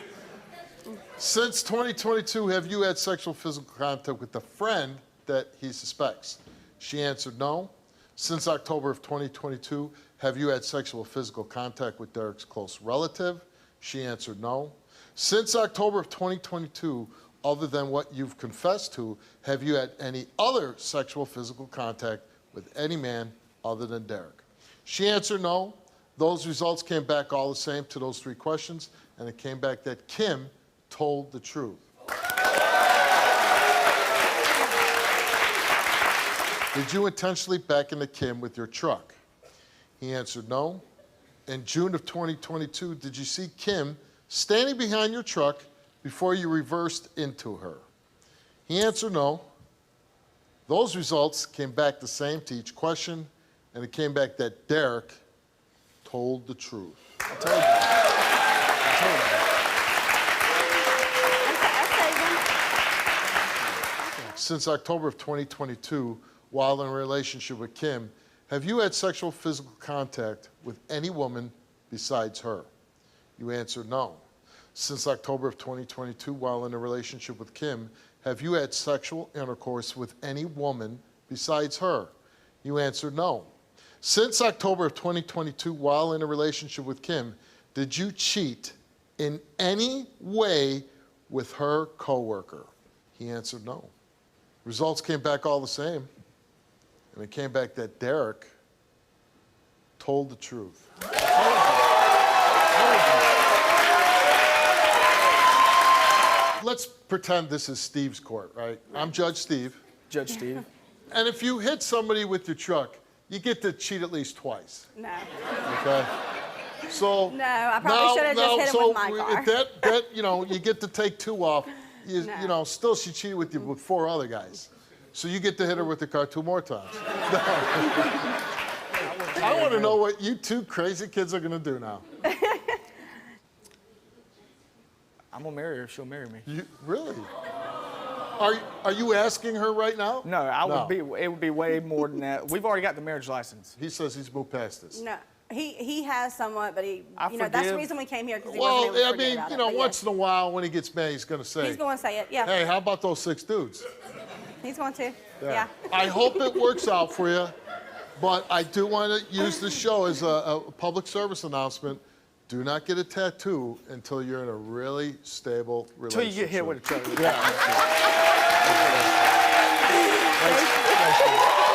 Since 2022, have you had sexual physical contact with a friend that he suspects? She answered no. Since October of 2022, have you had sexual physical contact with Derek's close relative? She answered no. Since October of 2022, other than what you've confessed to, have you had any other sexual physical contact with any man other than Derek? She answered no. Those results came back all the same to those 3 questions, and it came back that Kim told the truth. Did you intentionally back into Kim with your truck? He answered no. In June of 2022, did you see Kim standing behind your truck before you reversed into her? He answered no. Those results came back the same to each question, and it came back that Derek told the truth. I told you. I told you. Since October of 2022, while in a relationship with Kim, have you had sexual physical contact with any woman besides her? You answered no. Since October of 2022, while in a relationship with Kim, have you had sexual intercourse with any woman besides her? You answered no. Since October of 2022, while in a relationship with Kim, did you cheat in any way with her coworker? He answered no. Results came back all the same, and it came back that Derek told the truth. Let's pretend this is Steve's court, right? I'm Judge Steve. Judge Steve. And if you hit somebody with your truck, you get to cheat at least twice. no. Okay? So No, I probably should have just hit him with my car. That you know, you get to take 2 off. You know, still she cheated with you with 4 other guys. So you get to hit her with the car 2 more times. I want to know what you 2 crazy kids are going to do now. I'm gonna marry her if she'll marry me. You, really? Are you asking her right now? No, it would be way more than that. We've already got the marriage license. He says he's moved past this. No, he has somewhat, but he, I you know, that's the forgive. reason we came here because he Well, wasn't able to I forget mean, about you it, know, but once in a while when he gets mad, he's going to say, he's going to say it, yeah. hey, how about those 6 dudes? He's going to, yeah. I hope it works out for you, but I do want to use this show as a public service announcement. Do not get a tattoo until you're in a really stable relationship. Until you get hit with a truck. Yeah. Thanks.